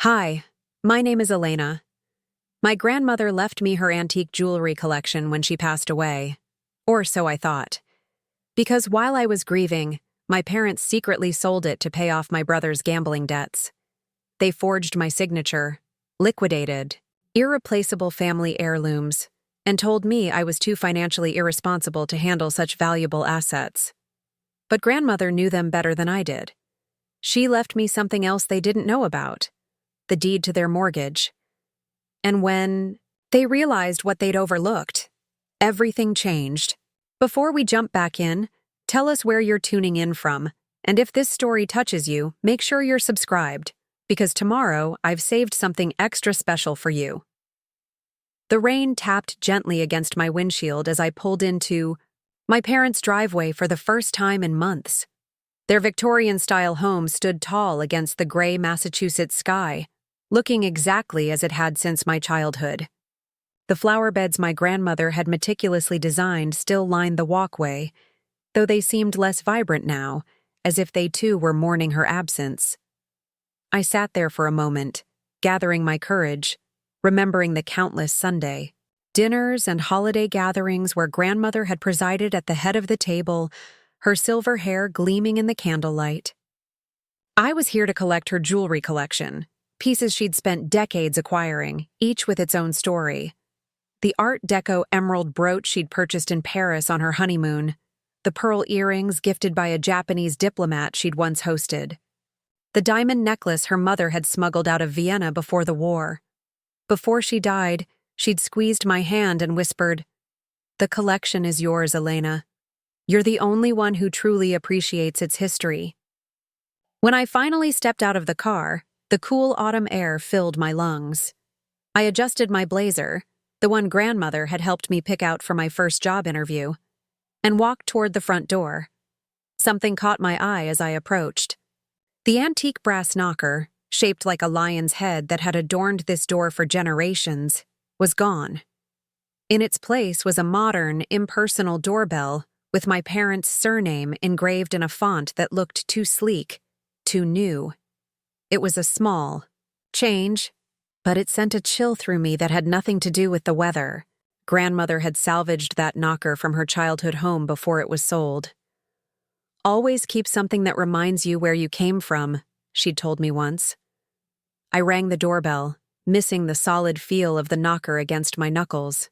Hi, my name is Elena. My grandmother left me her antique jewelry collection when she passed away. Or so I thought. Because while I was grieving, my parents secretly sold it to pay off my brother's gambling debts. They forged my signature, liquidated, irreplaceable family heirlooms, and told me I was too financially irresponsible to handle such valuable assets. But grandmother knew them better than I did. She left me something else they didn't know about, the deed to their mortgage. And when they realized what they'd overlooked, everything changed. Before we jump back in, tell us where you're tuning in from, and if this story touches you, make sure you're subscribed, because tomorrow I've saved something extra special for you. The rain tapped gently against my windshield as I pulled into my parents' driveway for the first time in months. Their Victorian-style home stood tall against the gray Massachusetts sky, looking exactly as it had since my childhood. The flower beds my grandmother had meticulously designed still lined the walkway, though they seemed less vibrant now, as if they too were mourning her absence. I sat there for a moment, gathering my courage, remembering the countless Sunday dinners and holiday gatherings where grandmother had presided at the head of the table, her silver hair gleaming in the candlelight. I was here to collect her jewelry collection, pieces she'd spent decades acquiring, each with its own story. The Art Deco emerald brooch she'd purchased in Paris on her honeymoon, the pearl earrings gifted by a Japanese diplomat she'd once hosted, the diamond necklace her mother had smuggled out of Vienna before the war. Before she died, she'd squeezed my hand and whispered, "The collection is yours, Elena. You're the only one who truly appreciates its history." When I finally stepped out of the car, the cool autumn air filled my lungs. I adjusted my blazer, the one grandmother had helped me pick out for my first job interview, and walked toward the front door. Something caught my eye as I approached. The antique brass knocker, shaped like a lion's head that had adorned this door for generations, was gone. In its place was a modern, impersonal doorbell with my parents' surname engraved in a font that looked too sleek, too new. It was a small change, but it sent a chill through me that had nothing to do with the weather. Grandmother had salvaged that knocker from her childhood home before it was sold. "Always keep something that reminds you where you came from," she'd told me once. I rang the doorbell, missing the solid feel of the knocker against my knuckles.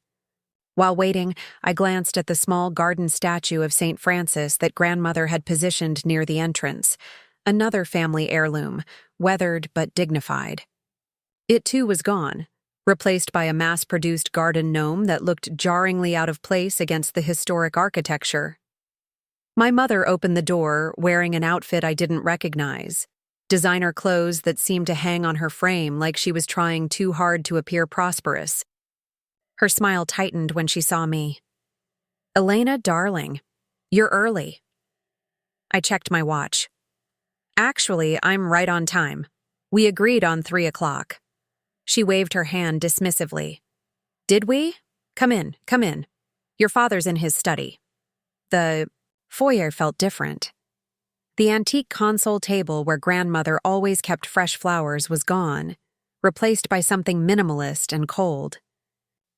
While waiting, I glanced at the small garden statue of St. Francis that grandmother had positioned near the entrance, another family heirloom, weathered but dignified. It too was gone, replaced by a mass-produced garden gnome that looked jarringly out of place against the historic architecture. My mother opened the door wearing an outfit I didn't recognize, designer clothes that seemed to hang on her frame like she was trying too hard to appear prosperous. Her smile tightened when she saw me. "Elena, darling, you're early." I checked my watch. "Actually, I'm right on time. We agreed on 3 o'clock. She waved her hand dismissively. "Did we? Come in, come in. Your father's in his study." The foyer felt different. The antique console table where grandmother always kept fresh flowers was gone, replaced by something minimalist and cold.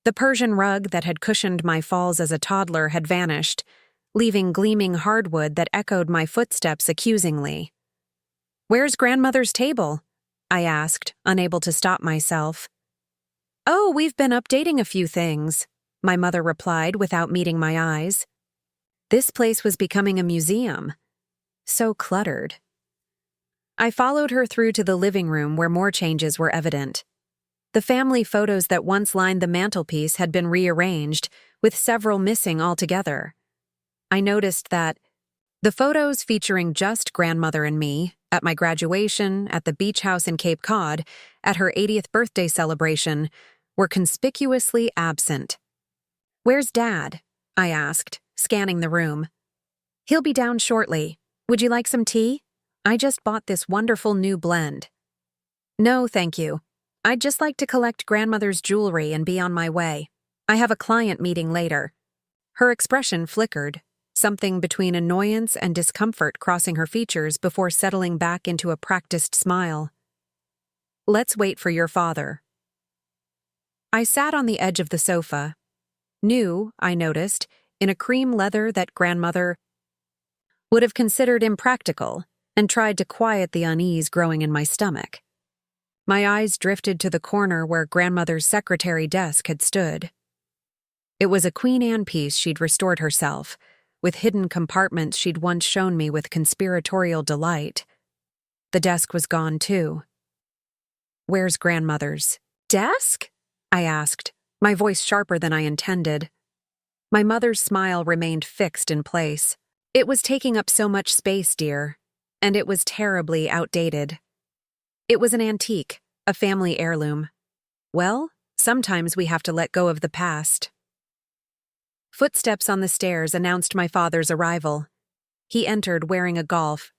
The Persian rug that had cushioned my falls as a toddler had vanished, leaving gleaming hardwood that echoed my footsteps accusingly. "Where's grandmother's table?" I asked, unable to stop myself. "Oh, we've been updating a few things," my mother replied without meeting my eyes. This place was becoming a museum. So cluttered. I followed her through to the living room where more changes were evident. The family photos that once lined the mantelpiece had been rearranged, with several missing altogether. I noticed that the photos featuring just grandmother and me, at my graduation, at the beach house in Cape Cod, at her 80th birthday celebration, were conspicuously absent. "Where's Dad?" I asked, scanning the room. "He'll be down shortly. Would you like some tea? I just bought this wonderful new blend." "No, thank you. I'd just like to collect grandmother's jewelry and be on my way. I have a client meeting later." Her expression flickered, something between annoyance and discomfort crossing her features before settling back into a practiced smile. Let's wait for your father. I sat on the edge of the sofa, new, I noticed, in a cream leather that grandmother would have considered impractical, and tried to quiet the unease growing in my stomach. My eyes drifted to the corner where grandmother's secretary desk had stood. It was a Queen Anne piece she'd restored herself, with hidden compartments she'd once shown me with conspiratorial delight. The desk was gone, too. Where's grandmother's desk? I asked, my voice sharper than I intended. My mother's smile remained fixed in place. It was taking up so much space, dear, and it was terribly outdated. It was an antique, a family heirloom. Well, sometimes we have to let go of the past. Footsteps on the stairs announced my father's arrival. He entered wearing a golf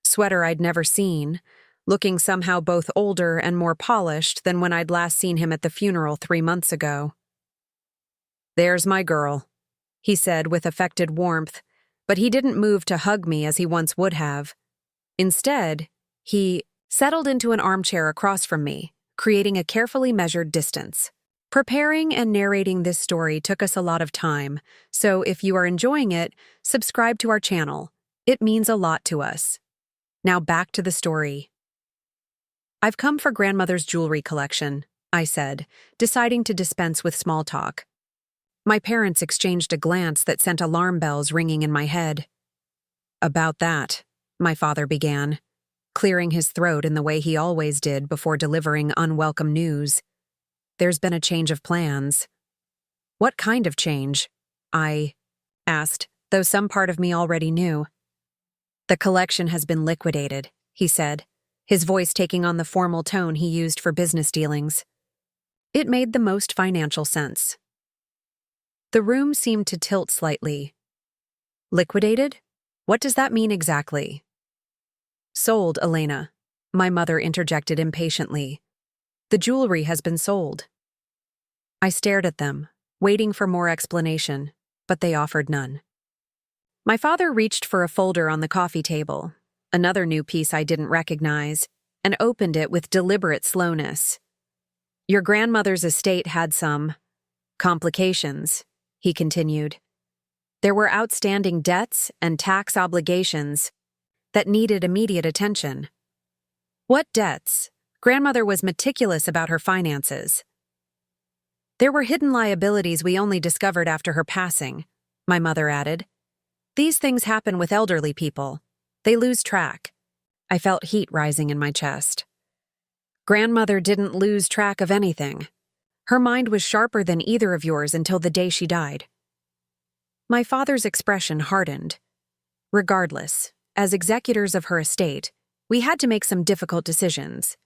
sweater I'd never seen, looking somehow both older and more polished than when I'd last seen him at the funeral 3 months ago. "There's my girl," he said with affected warmth, but he didn't move to hug me as he once would have. Instead, he settled into an armchair across from me, creating a carefully measured distance. Preparing and narrating this story took us a lot of time, so if you are enjoying it, subscribe to our channel. It means a lot to us. Now back to the story. "I've come for grandmother's jewelry collection," I said, deciding to dispense with small talk. My parents exchanged a glance that sent alarm bells ringing in my head. "About that," my father began, clearing his throat in the way he always did before delivering unwelcome news. "There's been a change of plans." "What kind of change?" I asked, though some part of me already knew. "The collection has been liquidated," he said, his voice taking on the formal tone he used for business dealings. It made the most financial sense. The room seemed to tilt slightly. "Liquidated? What does that mean exactly?" "Sold, Elena," my mother interjected impatiently. "The jewelry has been sold." I stared at them, waiting for more explanation, but they offered none. My father reached for a folder on the coffee table, another new piece I didn't recognize, and opened it with deliberate slowness. "Your grandmother's estate had some complications," he continued. "There were outstanding debts and tax obligations that needed immediate attention." "What debts?" Grandmother was meticulous about her finances. "There were hidden liabilities we only discovered after her passing," my mother added. "These things happen with elderly people. They lose track." I felt heat rising in my chest. "Grandmother didn't lose track of anything. Her mind was sharper than either of yours until the day she died." My father's expression hardened. Regardless, as executors of her estate, we had to make some difficult decisions.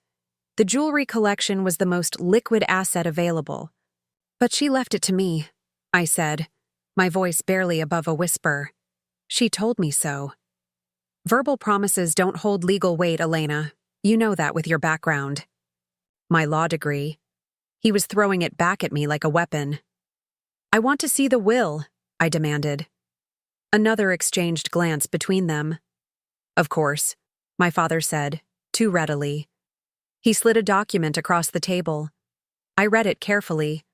The jewelry collection was the most liquid asset available. "But she left it to me," I said, my voice barely above a whisper. "She told me so." "Verbal promises don't hold legal weight, Elena. You know that with your background." "My law degree." He was throwing it back at me like a weapon. "I want to see the will," I demanded. Another exchanged glance between them. "Of course," my father said, too readily. He slid a document across the table. I read it carefully,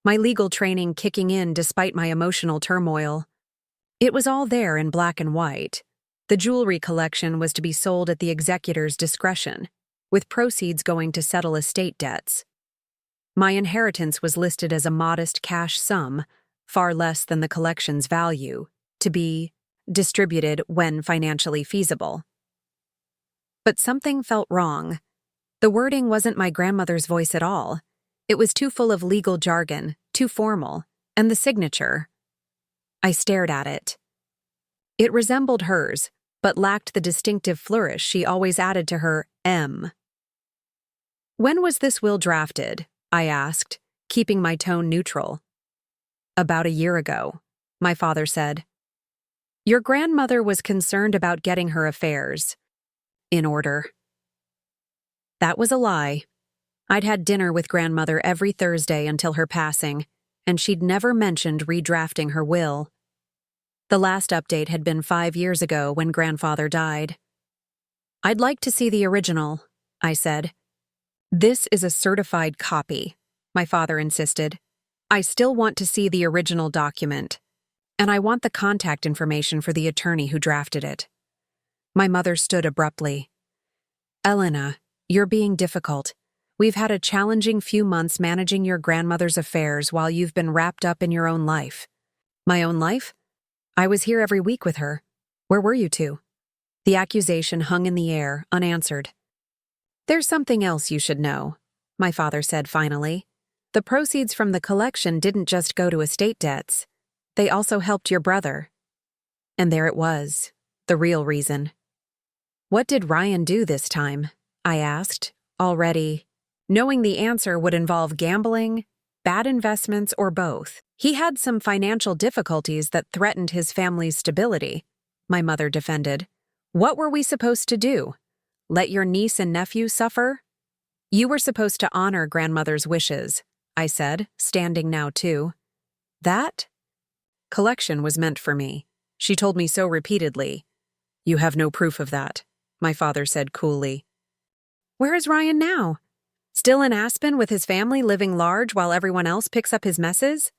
my legal training kicking in despite my emotional turmoil. It was all there in black and white. The jewelry collection was to be sold at the executor's discretion, with proceeds going to settle estate debts. My inheritance was listed as a modest cash sum, far less than the collection's value, to be distributed when financially feasible. But something felt wrong. The wording wasn't my grandmother's voice at all. It was too full of legal jargon, too formal, and the signature. I stared at it. It resembled hers, but lacked the distinctive flourish she always added to her M. "When was this will drafted?" I asked, keeping my tone neutral. "About a year ago," my father said. "Your grandmother was concerned about getting her affairs in order." That was a lie. I'd had dinner with grandmother every Thursday until her passing, and she'd never mentioned redrafting her will. The last update had been 5 years ago when grandfather died. "I'd like to see the original," I said. "This is a certified copy," my father insisted. "I still want to see the original document, and I want the contact information for the attorney who drafted it." My mother stood abruptly. "Elena, you're being difficult. We've had a challenging few months managing your grandmother's affairs while you've been wrapped up in your own life." "My own life? I was here every week with her. Where were you two?" The accusation hung in the air, unanswered. "There's something else you should know," my father said finally. "The proceeds from the collection didn't just go to estate debts. They also helped your brother." And there it was, the real reason. "What did Ryan do this time?" I asked, already knowing the answer would involve gambling, bad investments, or both. "He had some financial difficulties that threatened his family's stability," my mother defended. "What were we supposed to do? Let your niece and nephew suffer?" "You were supposed to honor grandmother's wishes," I said, standing now too. "That collection was meant for me. She told me so repeatedly." "You have no proof of that," my father said coolly. "Where is Ryan now? Still in Aspen with his family living large while everyone else picks up his messes?"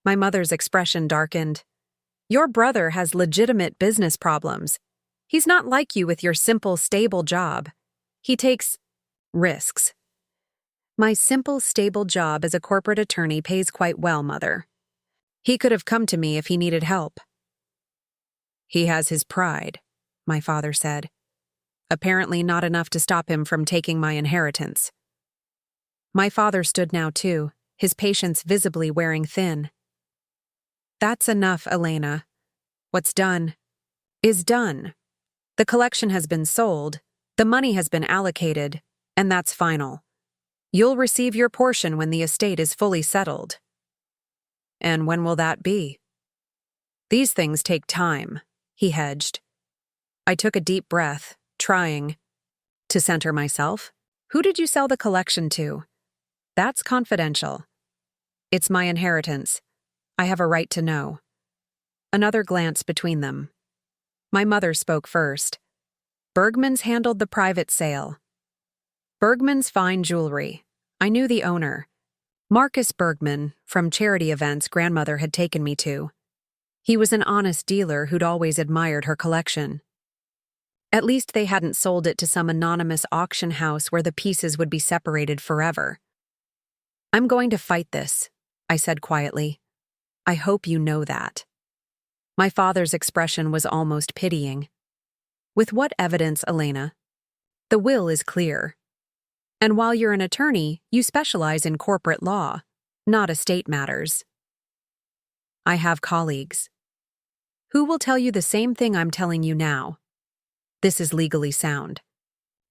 My mother's expression darkened. "Your brother has legitimate business problems. He's not like you with your simple, stable job. He takes risks." "My simple, stable job as a corporate attorney pays quite well, Mother. He could have come to me if he needed help." "He has his pride," my father said. "Apparently not enough to stop him from taking my inheritance." My father stood now too, his patience visibly wearing thin. "That's enough, Elena. What's done is done. The collection has been sold, the money has been allocated, and that's final. You'll receive your portion when the estate is fully settled." "And when will that be?" "These things take time," he hedged. I took a deep breath, trying to center myself. "Who did you sell the collection to?" "That's confidential. It's my inheritance. I have a right to know." Another glance between them. My mother spoke first. "Bergman's handled the private sale." "Bergman's fine jewelry. I knew the owner. Marcus Bergman, from charity events grandmother had taken me to. He was an honest dealer who'd always admired her collection. At least they hadn't sold it to some anonymous auction house where the pieces would be separated forever." "I'm going to fight this," I said quietly. "I hope you know that." My father's expression was almost pitying. "With what evidence, Elena?" "The will is clear. And while you're an attorney, you specialize in corporate law, not estate matters." "I have colleagues who will tell you the same thing I'm telling you now. This is legally sound.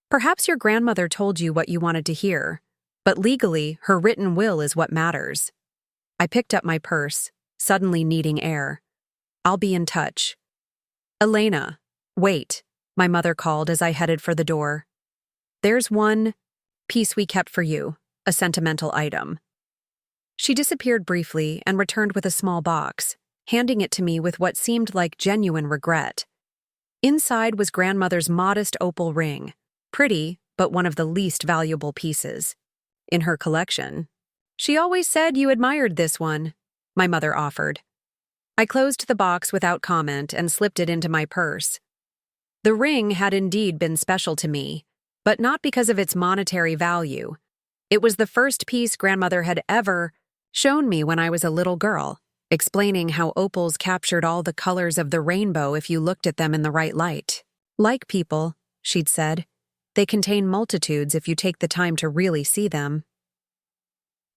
Perhaps your grandmother told you what you wanted to hear, but legally, her written will is what matters." I picked up my purse, suddenly needing air. "I'll be in touch." "Elena, wait," my mother called as I headed for the door. "There's one piece we kept for you, a sentimental item." She disappeared briefly and returned with a small box, handing it to me with what seemed like genuine regret. Inside was grandmother's modest opal ring, pretty, but one of the least valuable pieces in her collection. "She always said you admired this one," my mother offered. I closed the box without comment and slipped it into my purse. The ring had indeed been special to me, but not because of its monetary value. It was the first piece grandmother had ever shown me when I was a little girl, explaining how opals captured all the colors of the rainbow if you looked at them in the right light. "Like people," she'd said, "they contain multitudes if you take the time to really see them."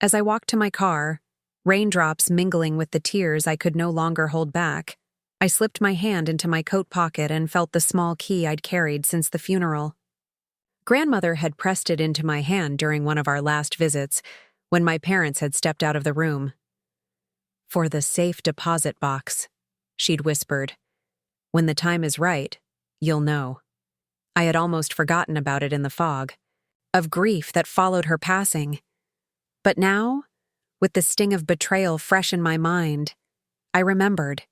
As I walked to my car, raindrops mingling with the tears I could no longer hold back, I slipped my hand into my coat pocket and felt the small key I'd carried since the funeral. Grandmother had pressed it into my hand during one of our last visits, when my parents had stepped out of the room. "For the safe deposit box," she'd whispered. "When the time is right, you'll know." I had almost forgotten about it in the fog of grief that followed her passing. But now, with the sting of betrayal fresh in my mind, I remembered.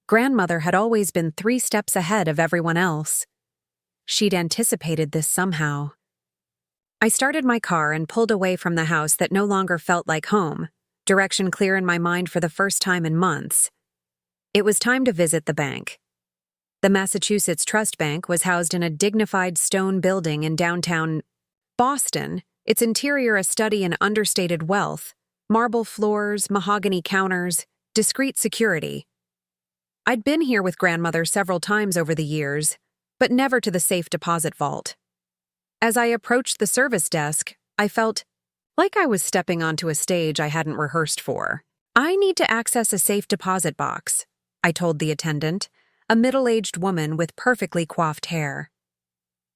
Grandmother had always been 3 steps ahead of everyone else. She'd anticipated this somehow. I started my car and pulled away from the house that no longer felt like home, direction clear in my mind for the first time in months. It was time to visit the bank. The Massachusetts Trust Bank was housed in a dignified stone building in downtown Boston, its interior a study in understated wealth, marble floors, mahogany counters, discreet security. I'd been here with grandmother several times over the years, but never to the safe deposit vault. As I approached the service desk, I felt like I was stepping onto a stage I hadn't rehearsed for. "I need to access a safe deposit box," I told the attendant, a middle-aged woman with perfectly coiffed hair.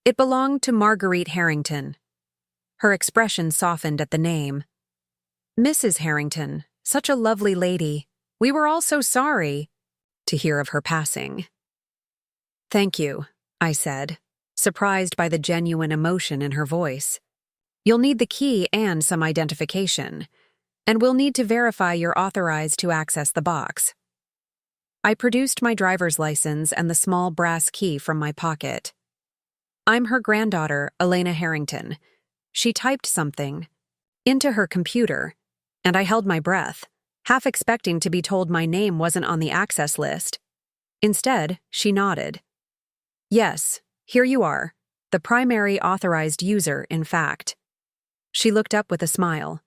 It belonged to Marguerite Harrington. Her expression softened at the name. "Mrs. Harrington, such a lovely lady. We were all so sorry to hear of her passing." "Thank you," I said, surprised by the genuine emotion in her voice. "You'll need the key and some identification, and we'll need to verify you're authorized to access the box." I produced my driver's license and the small brass key from my pocket. "I'm her granddaughter, Elena Harrington." She typed something into her computer, and I held my breath, half expecting to be told my name wasn't on the access list. Instead, she nodded. "Yes, here you are, the primary authorized user, in fact." She looked up with a smile.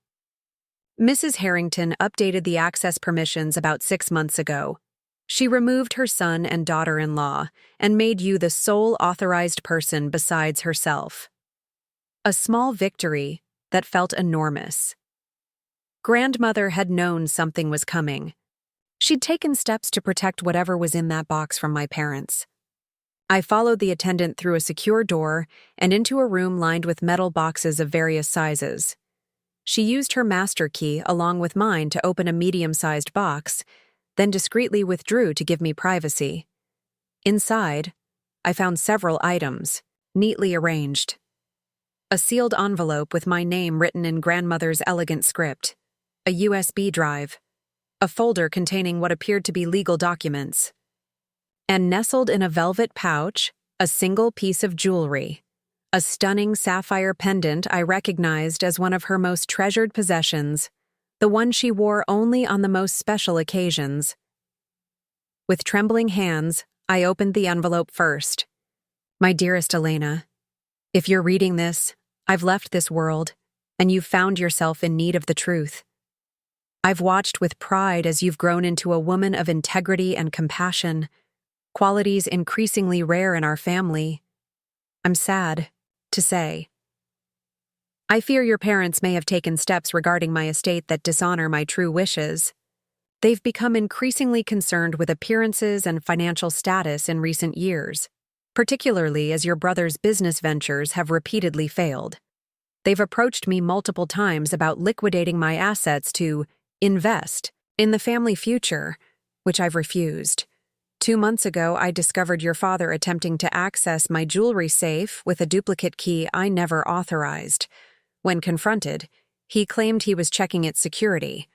"Mrs. Harrington updated the access permissions about 6 months ago. She removed her son and daughter-in-law and made you the sole authorized person besides herself." A small victory that felt enormous. Grandmother had known something was coming. She'd taken steps to protect whatever was in that box from my parents. I followed the attendant through a secure door and into a room lined with metal boxes of various sizes. She used her master key along with mine to open a medium-sized box, then discreetly withdrew to give me privacy. Inside, I found several items, neatly arranged. A sealed envelope with my name written in grandmother's elegant script, a USB drive, a folder containing what appeared to be legal documents, and nestled in a velvet pouch, a single piece of jewelry, a stunning sapphire pendant I recognized as one of her most treasured possessions, the one she wore only on the most special occasions. With trembling hands, I opened the envelope first. "My dearest Elena, if you're reading this, I've left this world, and you've found yourself in need of the truth. I've watched with pride as you've grown into a woman of integrity and compassion, qualities increasingly rare in our family. I'm sad to say. I fear your parents may have taken steps regarding my estate that dishonor my true wishes. They've become increasingly concerned with appearances and financial status in recent years, particularly as your brother's business ventures have repeatedly failed. They've approached me multiple times about liquidating my assets to invest in the family future, which I've refused. 2 months ago, I discovered your father attempting to access my jewelry safe with a duplicate key I never authorized. When confronted, he claimed he was checking its security.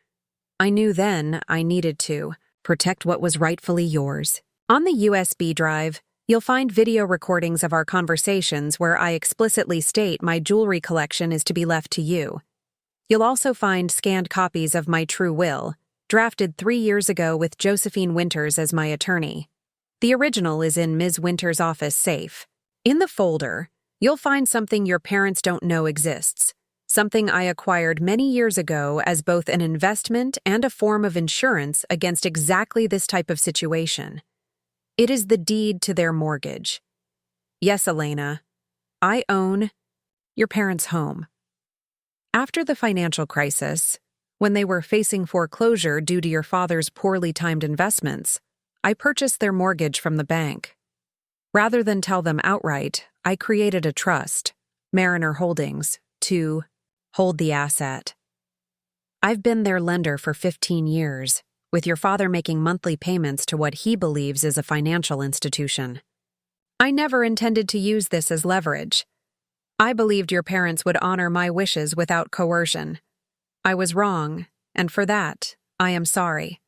I knew then I needed to protect what was rightfully yours. On the USB drive, you'll find video recordings of our conversations where I explicitly state my jewelry collection is to be left to you. You'll also find scanned copies of my true will, drafted 3 years ago with Josephine Winters as my attorney. The original is in Ms. Winters' office safe. In the folder, you'll find something your parents don't know exists, something I acquired many years ago as both an investment and a form of insurance against exactly this type of situation. It is the deed to their mortgage. Yes, Elena, I own your parents' home. After the financial crisis, when they were facing foreclosure due to your father's poorly timed investments, I purchased their mortgage from the bank. Rather than tell them outright, I created a trust, Mariner Holdings, to hold the asset. I've been their lender for 15 years, with your father making monthly payments to what he believes is a financial institution. I never intended to use this as leverage. I believed your parents would honor my wishes without coercion. I was wrong, and for that, I am sorry.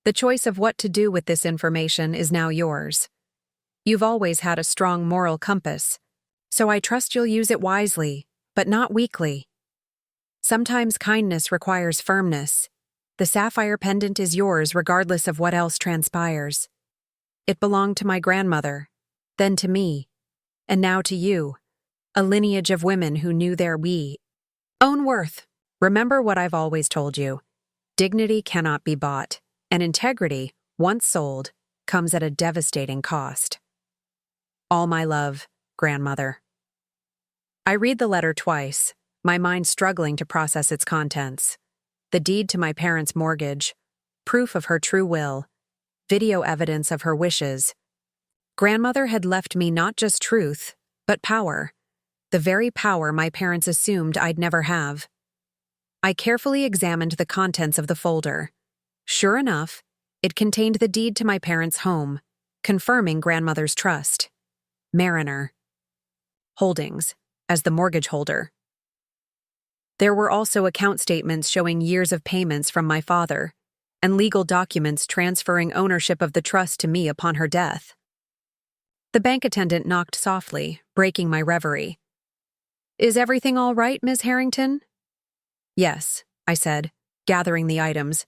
The choice of what to do with this information is now yours. You've always had a strong moral compass, so I trust you'll use it wisely, but not weakly. Sometimes kindness requires firmness. The sapphire pendant is yours regardless of what else transpires. It belonged to my grandmother, then to me, and now to you, a lineage of women who knew their own worth. Remember what I've always told you. Dignity cannot be bought, and integrity, once sold, comes at a devastating cost. All my love, grandmother. I read the letter twice, my mind struggling to process its contents. The deed to my parents' mortgage, proof of her true will, video evidence of her wishes. Grandmother had left me not just truth, but power. The very power my parents assumed I'd never have. I carefully examined the contents of the folder. Sure enough, it contained the deed to my parents' home, confirming grandmother's trust. Mariner Holdings, as the mortgage holder. There were also account statements showing years of payments from my father, and legal documents transferring ownership of the trust to me upon her death. The bank attendant knocked softly, breaking my reverie. "Is everything all right, Miss Harrington?" "Yes," I said, gathering the items.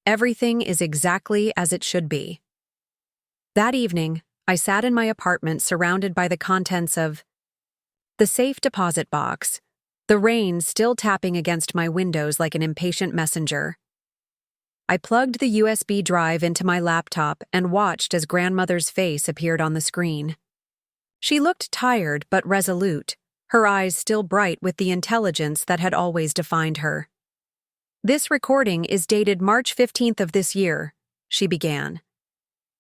"Everything is exactly as it should be." That evening, I sat in my apartment surrounded by the contents of the safe deposit box, the rain still tapping against my windows like an impatient messenger. I plugged the USB drive into my laptop and watched as grandmother's face appeared on the screen. She looked tired but resolute, her eyes still bright with the intelligence that had always defined her. "This recording is dated March 15th of this year," she began.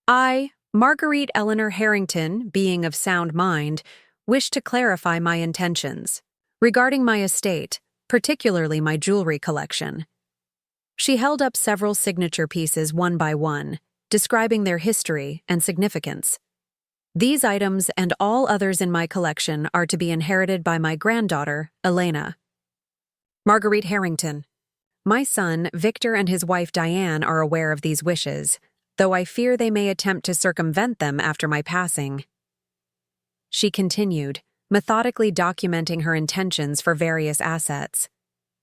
"I, Marguerite Eleanor Harrington, being of sound mind, wish to clarify my intentions regarding my estate, particularly my jewelry collection." She held up several signature pieces one by one, describing their history and significance. "These items and all others in my collection are to be inherited by my granddaughter, Elena. Marguerite Harrington. My son, Victor, and his wife Diane are aware of these wishes, though I fear they may attempt to circumvent them after my passing." She continued, methodically documenting her intentions for various assets.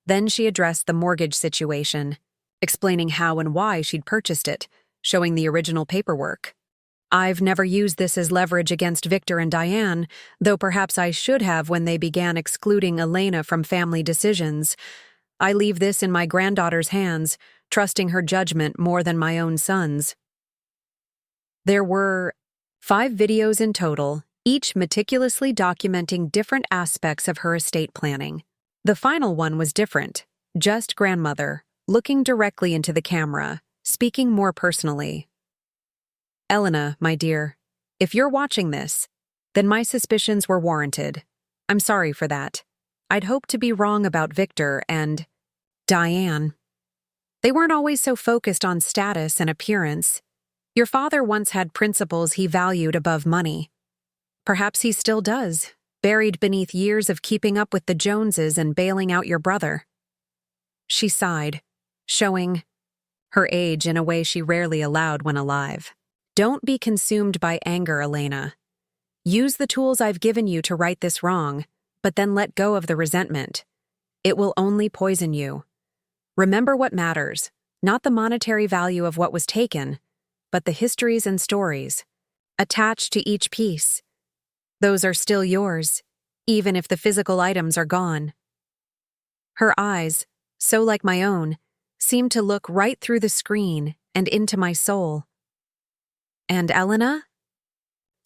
Then she addressed the mortgage situation, explaining how and why she'd purchased it, showing the original paperwork. "I've never used this as leverage against Victor and Diane, though perhaps I should have when they began excluding Elena from family decisions. I leave this in my granddaughter's hands, trusting her judgment more than my own son's." There were 5 videos in total, each meticulously documenting different aspects of her estate planning. The final one was different, just grandmother, looking directly into the camera, speaking more personally. "Elena, my dear, if you're watching this, then my suspicions were warranted. I'm sorry for that. I'd hoped to be wrong about Victor and Diane. They weren't always so focused on status and appearance. Your father once had principles he valued above money. Perhaps he still does, buried beneath years of keeping up with the Joneses and bailing out your brother." She sighed, showing her age in a way she rarely allowed when alive. "Don't be consumed by anger, Elena. Use the tools I've given you to right this wrong, but then let go of the resentment. It will only poison you. Remember what matters, not the monetary value of what was taken, but the histories and stories attached to each piece. Those are still yours, even if the physical items are gone." Her eyes, so like my own, seemed to look right through the screen and into my soul. "And Elena?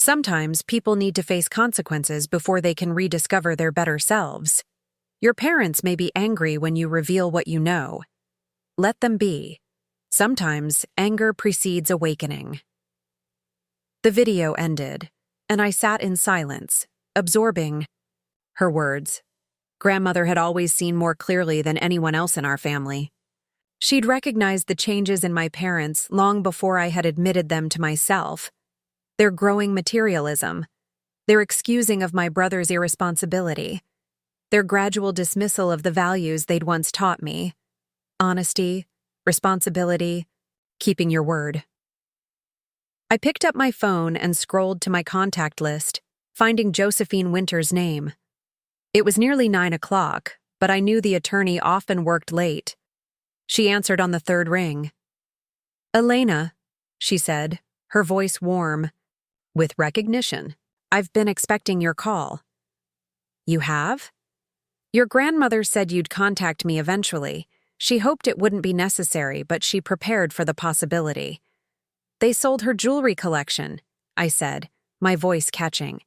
Sometimes people need to face consequences before they can rediscover their better selves. Your parents may be angry when you reveal what you know. Let them be. Sometimes anger precedes awakening." The video ended, and I sat in silence, absorbing her words. Grandmother had always seen more clearly than anyone else in our family. She'd recognized the changes in my parents long before I had admitted them to myself. Their growing materialism, their excusing of my brother's irresponsibility, their gradual dismissal of the values they'd once taught me: honesty, responsibility, keeping your word. I picked up my phone and scrolled to my contact list, finding Josephine Winter's name. It was nearly 9 o'clock, but I knew the attorney often worked late. She answered on the third ring. "Elena," she said, her voice warm, with recognition. "I've been expecting your call." "You have?" "Your grandmother said you'd contact me eventually. She hoped it wouldn't be necessary, but she prepared for the possibility." "They sold her jewelry collection," I said, my voice catching.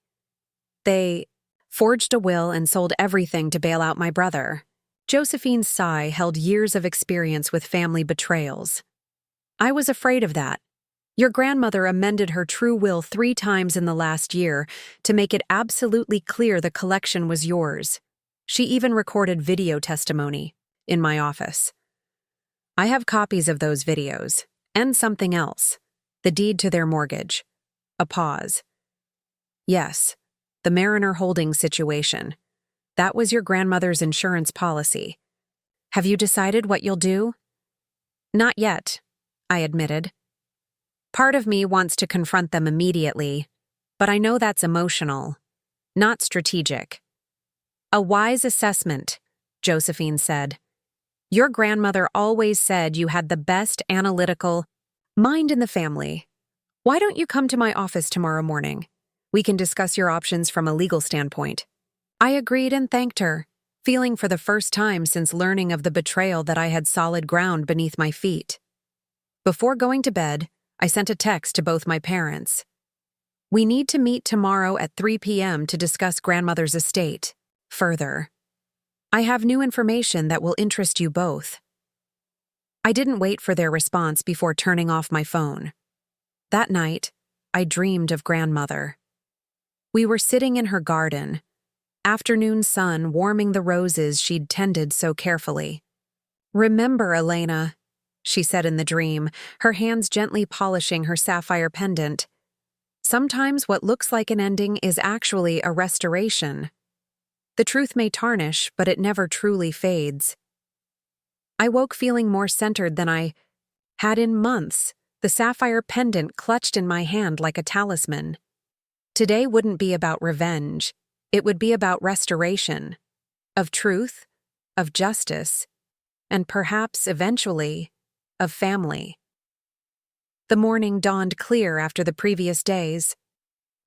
"They forged a will and sold everything to bail out my brother." Josephine's sigh held years of experience with family betrayals. "I was afraid of that. Your grandmother amended her true will 3 times in the last year to make it absolutely clear the collection was yours. She even recorded video testimony in my office. I have copies of those videos, and something else, the deed to their mortgage." A pause. "Yes, the Mariner Holdings situation. That was your grandmother's insurance policy. Have you decided what you'll do?" "Not yet," I admitted. "Part of me wants to confront them immediately, but I know that's emotional, not strategic." "A wise assessment," Josephine said. "Your grandmother always said you had the best analytical mind in the family. Why don't you come to my office tomorrow morning? We can discuss your options from a legal standpoint." I agreed and thanked her, feeling for the first time since learning of the betrayal that I had solid ground beneath my feet. Before going to bed, I sent a text to both my parents. "We need to meet tomorrow at 3 p.m. to discuss grandmother's estate further. I have new information that will interest you both." I didn't wait for their response before turning off my phone. That night, I dreamed of grandmother. We were sitting in her garden, afternoon sun warming the roses she'd tended so carefully. "Remember, Elena," she said in the dream, her hands gently polishing her sapphire pendant. "Sometimes what looks like an ending is actually a restoration. The truth may tarnish, but it never truly fades." I woke feeling more centered than I had in months, the sapphire pendant clutched in my hand like a talisman. Today wouldn't be about revenge. It would be about restoration, of truth, of justice, and perhaps, eventually, of family. The morning dawned clear after the previous days.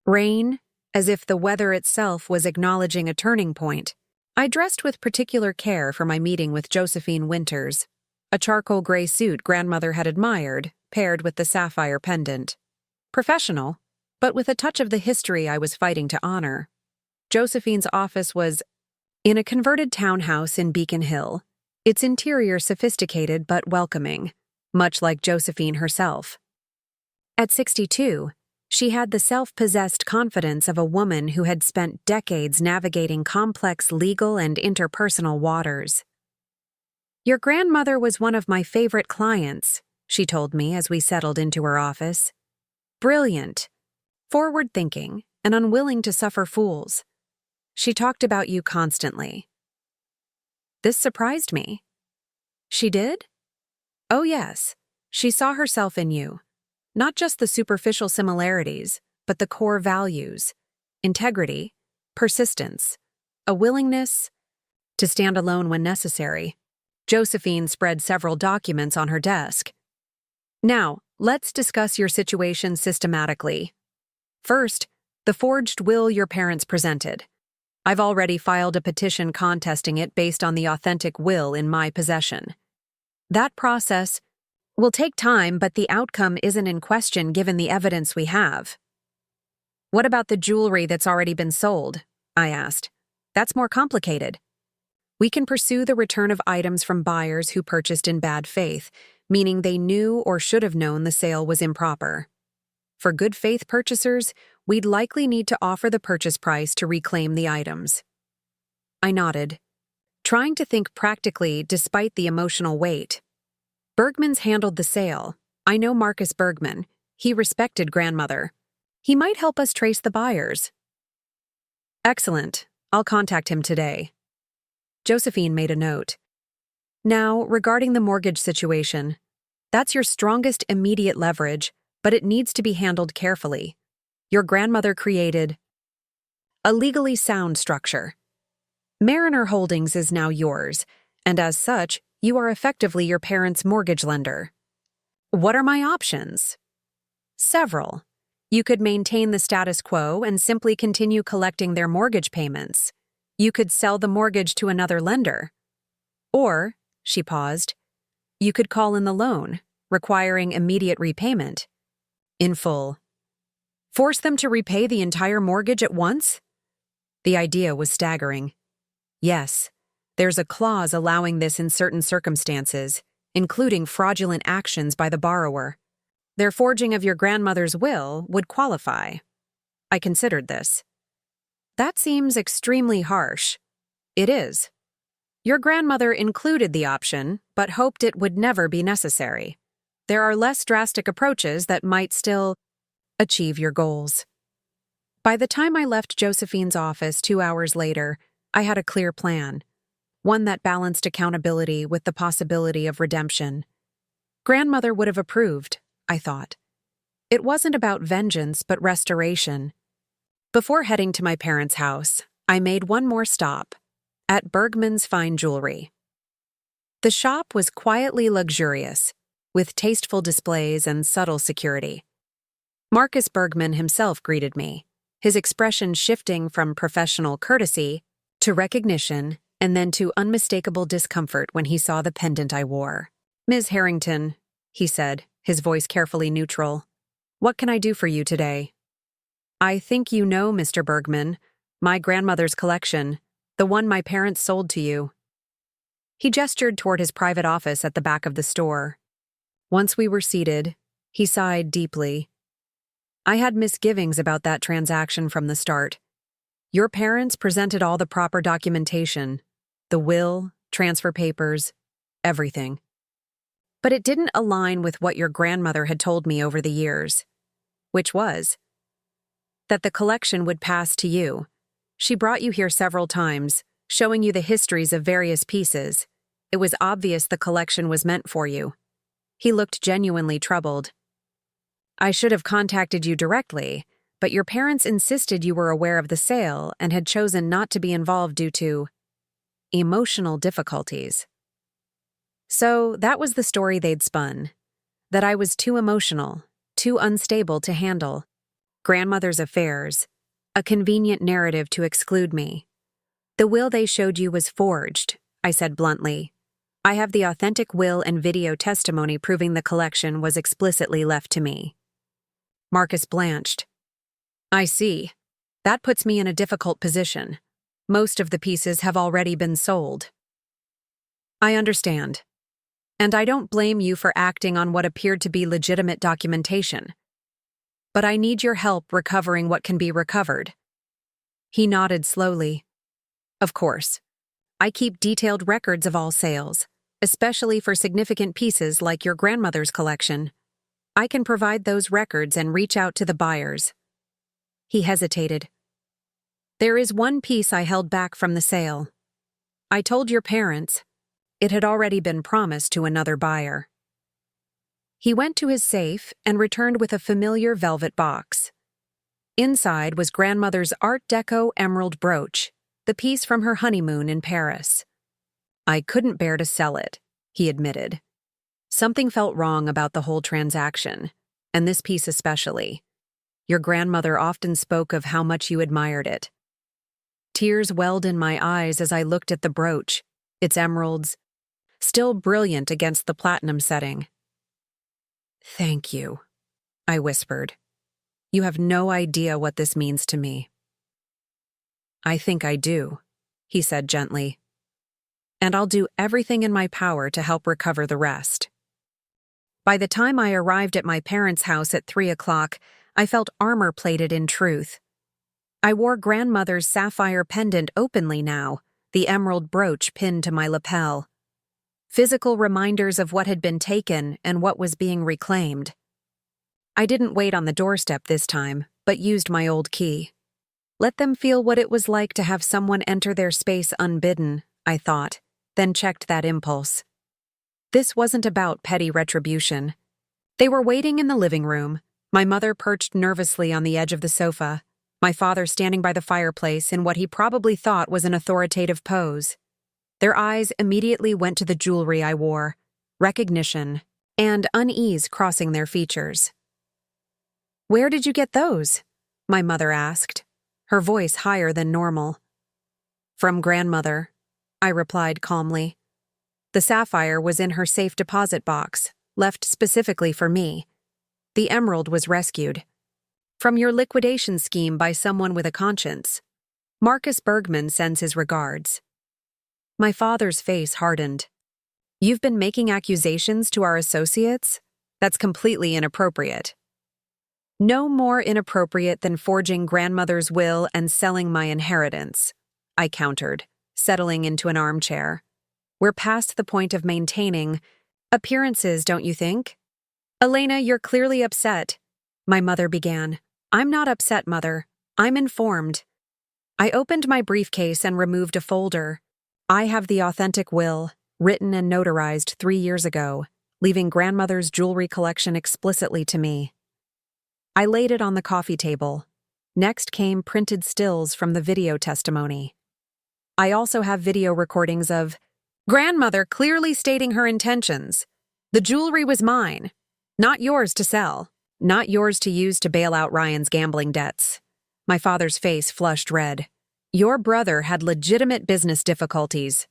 Rain, as if the weather itself was acknowledging a turning point. I dressed with particular care for my meeting with Josephine Winters, a charcoal gray suit grandmother had admired, paired with the sapphire pendant. Professional, but with a touch of the history I was fighting to honor. Josephine's office was in a converted townhouse in Beacon Hill, its interior sophisticated but welcoming, much like Josephine herself. At 62, she had the self-possessed confidence of a woman who had spent decades navigating complex legal and interpersonal waters. "Your grandmother was one of my favorite clients," she told me as we settled into her office. "Brilliant, forward-thinking, and unwilling to suffer fools. She talked about you constantly." This surprised me. "She did?" "Oh yes, she saw herself in you. Not just the superficial similarities, but the core values: integrity, persistence, a willingness to stand alone when necessary." Josephine spread several documents on her desk. "Now, let's discuss your situation systematically. First, the forged will your parents presented. I've already filed a petition contesting it based on the authentic will in my possession. That process will take time, but the outcome isn't in question given the evidence we have." "What about the jewelry that's already been sold?" I asked. "That's more complicated." "We can pursue the return of items from buyers who purchased in bad faith, meaning they knew or should have known the sale was improper. For good faith purchasers, we'd likely need to offer the purchase price to reclaim the items." I nodded, trying to think practically despite the emotional weight. "Bergman's handled the sale. I know Marcus Bergman. He respected grandmother. He might help us trace the buyers." "Excellent. I'll contact him today." Josephine made a note. "Now, regarding the mortgage situation, that's your strongest immediate leverage, but it needs to be handled carefully. Your grandmother created a legally sound structure. Mariner Holdings is now yours, and as such, you are effectively your parents' mortgage lender. What are my options? Several. You could maintain the status quo and simply continue collecting their mortgage payments. You could sell the mortgage to another lender. Or, she paused, you could call in the loan, requiring immediate repayment. In full. Force them to repay the entire mortgage at once? The idea was staggering. Yes, there's a clause allowing this in certain circumstances, including fraudulent actions by the borrower. Their forging of your grandmother's will would qualify. I considered this. That seems extremely harsh. It is. Your grandmother included the option, but hoped it would never be necessary. There are less drastic approaches that might still achieve your goals. By the time I left Josephine's office 2 hours later, I had a clear plan, one that balanced accountability with the possibility of redemption. Grandmother would have approved, I thought. It wasn't about vengeance, but restoration. Before heading to my parents' house, I made one more stop, at Bergman's Fine Jewelry. The shop was quietly luxurious, with tasteful displays and subtle security. Marcus Bergman himself greeted me, his expression shifting from professional courtesy to recognition and then to unmistakable discomfort when he saw the pendant I wore. "Ms. Harrington," he said, his voice carefully neutral, "what can I do for you today?" "I think you know, Mr. Bergman, my grandmother's collection, the one my parents sold to you." He gestured toward his private office at the back of the store. Once we were seated, he sighed deeply. "I had misgivings about that transaction from the start. Your parents presented all the proper documentation, the will, transfer papers, everything. But it didn't align with what your grandmother had told me over the years, which was that the collection would pass to you. She brought you here several times, showing you the histories of various pieces. It was obvious the collection was meant for you." He looked genuinely troubled. "I should have contacted you directly, but your parents insisted you were aware of the sale and had chosen not to be involved due to emotional difficulties." So that was the story they'd spun, that I was too emotional, too unstable to handle. Grandmother's affairs, a convenient narrative to exclude me. "The will they showed you was forged," I said bluntly. "I have the authentic will and video testimony proving the collection was explicitly left to me." Marcus blanched. "I see. That puts me in a difficult position. Most of the pieces have already been sold." "I understand. And I don't blame you for acting on what appeared to be legitimate documentation. But I need your help recovering what can be recovered." He nodded slowly. "Of course. I keep detailed records of all sales, especially for significant pieces like your grandmother's collection. I can provide those records and reach out to the buyers." He hesitated. "There is one piece I held back from the sale. I told your parents. It had already been promised to another buyer." He went to his safe and returned with a familiar velvet box. Inside was grandmother's Art Deco emerald brooch, the piece from her honeymoon in Paris. "I couldn't bear to sell it," he admitted. "Something felt wrong about the whole transaction, and this piece especially. Your grandmother often spoke of how much you admired it." Tears welled in my eyes as I looked at the brooch, its emeralds, still brilliant against the platinum setting. "Thank you," I whispered. "You have no idea what this means to me." "I think I do," he said gently. "And I'll do everything in my power to help recover the rest." By the time I arrived at my parents' house at 3 o'clock, I felt armor-plated in truth. I wore grandmother's sapphire pendant openly now, the emerald brooch pinned to my lapel. Physical reminders of what had been taken and what was being reclaimed. I didn't wait on the doorstep this time, but used my old key. Let them feel what it was like to have someone enter their space unbidden, I thought, then checked that impulse. This wasn't about petty retribution. They were waiting in the living room, my mother perched nervously on the edge of the sofa, my father standing by the fireplace in what he probably thought was an authoritative pose. Their eyes immediately went to the jewelry I wore, recognition, and unease crossing their features. "Where did you get those?" my mother asked, her voice higher than normal. "From grandmother," I replied calmly. The sapphire was in her safe deposit box, left specifically for me. The emerald was rescued. "From your liquidation scheme by someone with a conscience. Marcus Bergman sends his regards." My father's face hardened. "You've been making accusations to our associates? That's completely inappropriate." "No more inappropriate than forging grandmother's will and selling my inheritance," I countered, settling into an armchair. "We're past the point of maintaining appearances, don't you think?" "Elena, you're clearly upset," my mother began. "I'm not upset, Mother. I'm informed." I opened my briefcase and removed a folder. "I have the authentic will, written and notarized 3 years ago, leaving grandmother's jewelry collection explicitly to me." I laid it on the coffee table. Next came printed stills from the video testimony. I also have video recordings of grandmother clearly stating her intentions. "The jewelry was mine, not yours to sell, not yours to use to bail out Ryan's gambling debts." My father's face flushed red. "Your brother had legitimate business difficulties."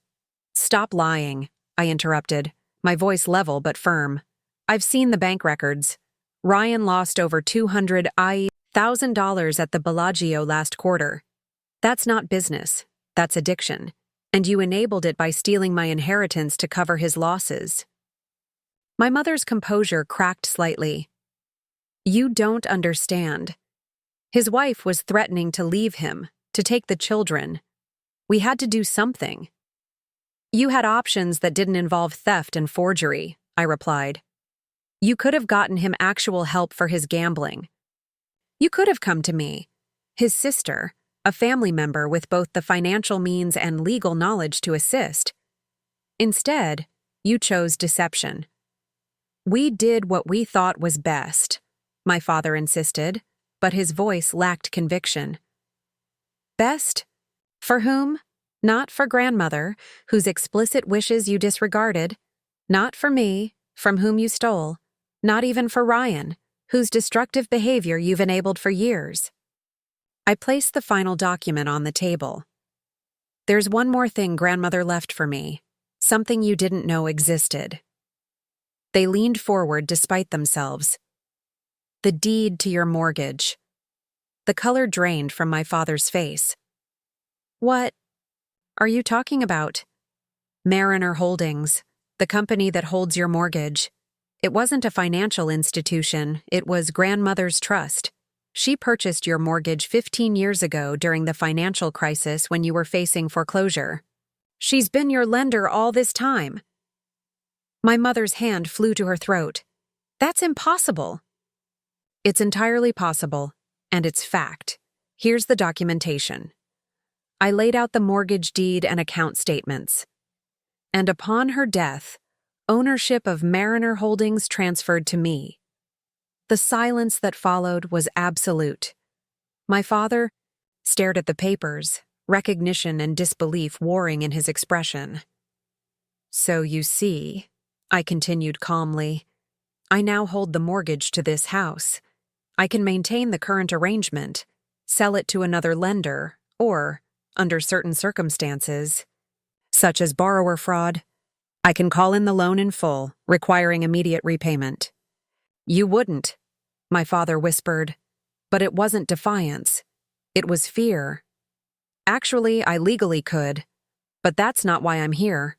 "Stop lying," I interrupted, my voice level but firm. "I've seen the bank records. Ryan lost over $200,000 at the Bellagio last quarter. That's not business, that's addiction. And you enabled it by stealing my inheritance to cover his losses." My mother's composure cracked slightly. "You don't understand. His wife was threatening to leave him, to take the children. We had to do something." "You had options that didn't involve theft and forgery," I replied. "You could have gotten him actual help for his gambling. You could have come to me, his sister, a family member with both the financial means and legal knowledge to assist. Instead, you chose deception." "We did what we thought was best," my father insisted, but his voice lacked conviction. "Best? For whom? Not for grandmother, whose explicit wishes you disregarded. Not for me, from whom you stole. Not even for Ryan, whose destructive behavior you've enabled for years." I placed the final document on the table. "There's one more thing grandmother left for me, something you didn't know existed." They leaned forward despite themselves. "The deed to your mortgage." The color drained from my father's face. "What are you talking about?" "Mariner Holdings, the company that holds your mortgage. It wasn't a financial institution, it was grandmother's trust. She purchased your mortgage 15 years ago during the financial crisis when you were facing foreclosure. She's been your lender all this time." My mother's hand flew to her throat. "That's impossible." "It's entirely possible, and it's fact. Here's the documentation." I laid out the mortgage deed and account statements. "And upon her death, ownership of Mariner Holdings transferred to me." The silence that followed was absolute. My father stared at the papers, recognition and disbelief warring in his expression. "So you see," I continued calmly, "I now hold the mortgage to this house. I can maintain the current arrangement, sell it to another lender, or, under certain circumstances, such as borrower fraud, I can call in the loan in full, requiring immediate repayment." "You wouldn't," my father whispered, but it wasn't defiance. It was fear. "Actually, I legally could, but that's not why I'm here."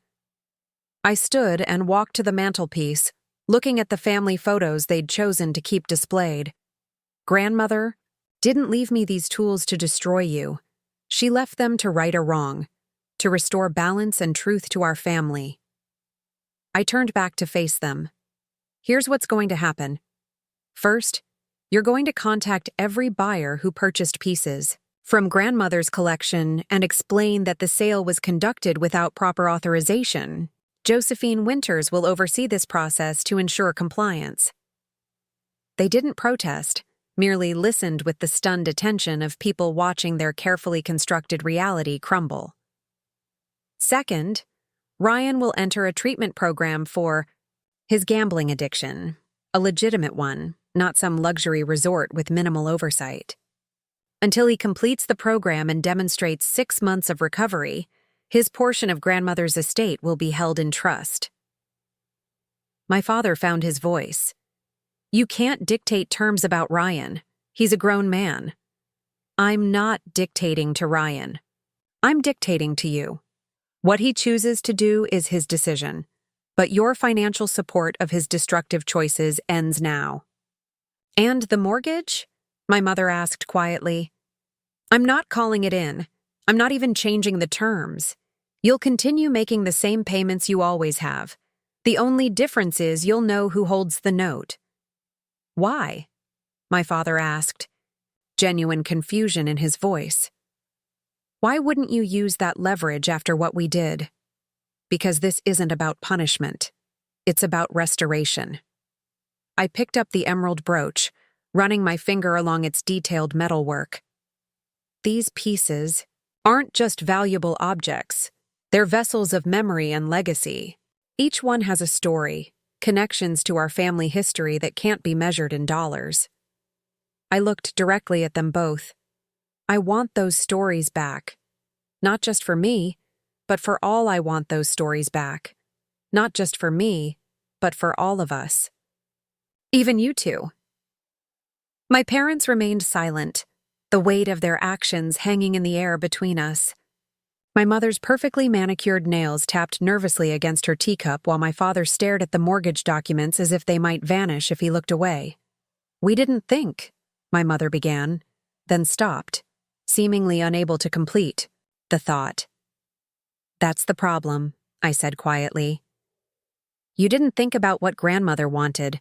I stood and walked to the mantelpiece, looking at the family photos they'd chosen to keep displayed. Grandmother didn't leave me these tools to destroy you. She left them to right a wrong, to restore balance and truth to our family. I turned back to face them. "Here's what's going to happen. First, you're going to contact every buyer who purchased pieces from grandmother's collection and explain that the sale was conducted without proper authorization. Josephine Winters will oversee this process to ensure compliance." They didn't protest. merely listened with the stunned attention of people watching their carefully constructed reality crumble. Second, Ryan will enter a treatment program for his gambling addiction, a legitimate one, not some luxury resort with minimal oversight. Until he completes the program and demonstrates 6 months of recovery, his portion of grandmother's estate will be held in trust. My father found his voice. You can't dictate terms about Ryan. He's a grown man. I'm not dictating to Ryan. I'm dictating to you. What he chooses to do is his decision, but your financial support of his destructive choices ends now. And the mortgage? My mother asked quietly. I'm not calling it in. I'm not even changing the terms. You'll continue making the same payments you always have. The only difference is you'll know who holds the note. Why? My father asked, genuine confusion in his voice. Why wouldn't you use that leverage after what we did? Because this isn't about punishment. It's about restoration. I picked up the emerald brooch, running my finger along its detailed metalwork. These pieces aren't just valuable objects. They're vessels of memory and legacy. Each one has a story, connections to our family history that can't be measured in dollars. I looked directly at them both. I want those stories back. Not just for me, but for all. I want those stories back. Not just for me, but for all of us. Even you two. My parents remained silent, the weight of their actions hanging in the air between us. My mother's perfectly manicured nails tapped nervously against her teacup while my father stared at the mortgage documents as if they might vanish if he looked away. We didn't think, my mother began, then stopped, seemingly unable to complete the thought. That's the problem, I said quietly. You didn't think about what grandmother wanted.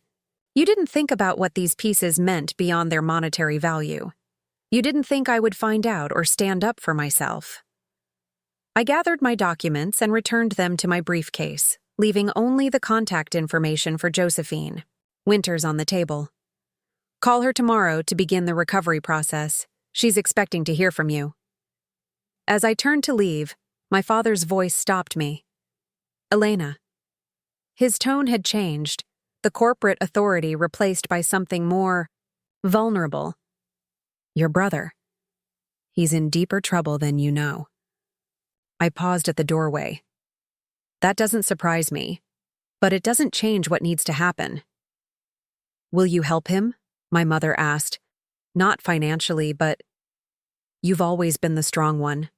You didn't think about what these pieces meant beyond their monetary value. You didn't think I would find out or stand up for myself. I gathered my documents and returned them to my briefcase, leaving only the contact information for Josephine. Winter's on the table. Call her tomorrow to begin the recovery process. She's expecting to hear from you. As I turned to leave, my father's voice stopped me. Elena. His tone had changed, the corporate authority replaced by something more vulnerable. Your brother. He's in deeper trouble than you know. I paused at the doorway. That doesn't surprise me, but it doesn't change what needs to happen. Will you help him? My mother asked. Not financially, but you've always been the strong one.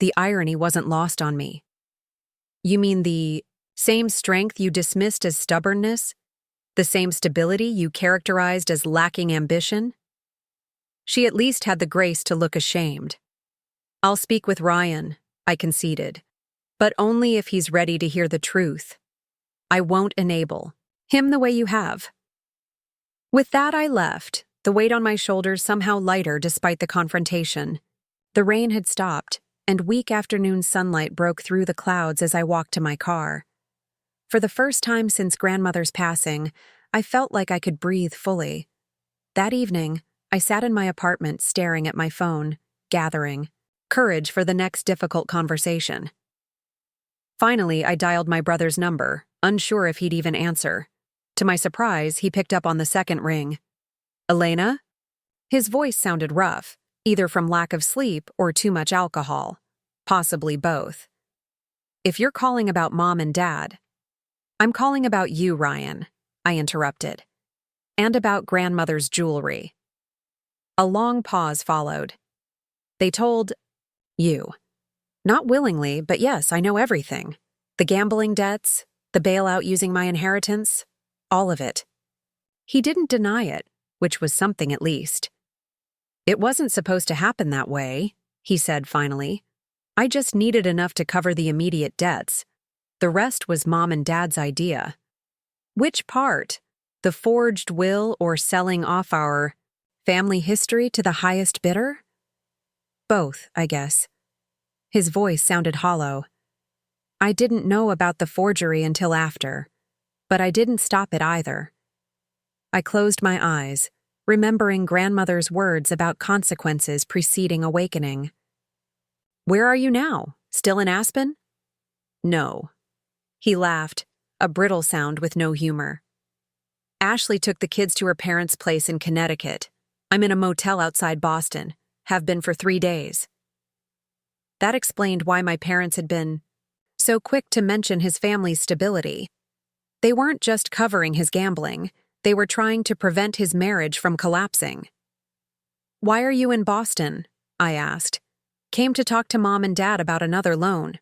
The irony wasn't lost on me. You mean the same strength you dismissed as stubbornness? The same stability you characterized as lacking ambition? She at least had the grace to look ashamed. I'll speak with Ryan, I conceded, but only if he's ready to hear the truth. I won't enable him the way you have. With that, I left, the weight on my shoulders somehow lighter despite the confrontation. The rain had stopped, and weak afternoon sunlight broke through the clouds as I walked to my car. For the first time since grandmother's passing, I felt like I could breathe fully. That evening, I sat in my apartment staring at my phone, gathering courage for the next difficult conversation. Finally, I dialed my brother's number, unsure if he'd even answer. To my surprise, he picked up on the second ring. Elena? His voice sounded rough, either from lack of sleep or too much alcohol. Possibly both. If you're calling about Mom and Dad, I'm calling about you, Ryan, I interrupted. And about grandmother's jewelry. A long pause followed. They told you. Not willingly, but yes, I know everything. The gambling debts, the bailout using my inheritance, all of it. He didn't deny it, which was something at least. It wasn't supposed to happen that way, he said finally. I just needed enough to cover the immediate debts. The rest was Mom and Dad's idea. Which part? The forged will or selling off our family history to the highest bidder? Both, I guess. His voice sounded hollow. I didn't know about the forgery until after, but I didn't stop it either. I closed my eyes, remembering grandmother's words about consequences preceding awakening. "Where are you now? Still in Aspen?" "No." He laughed, a brittle sound with no humor. "Ashley took the kids to her parents' place in Connecticut. I'm in a motel outside Boston. Have been for 3 days." That explained why my parents had been so quick to mention his family's stability. They weren't just covering his gambling, they were trying to prevent his marriage from collapsing. "Why are you in Boston?" I asked. "Came to talk to Mom and Dad about another loan."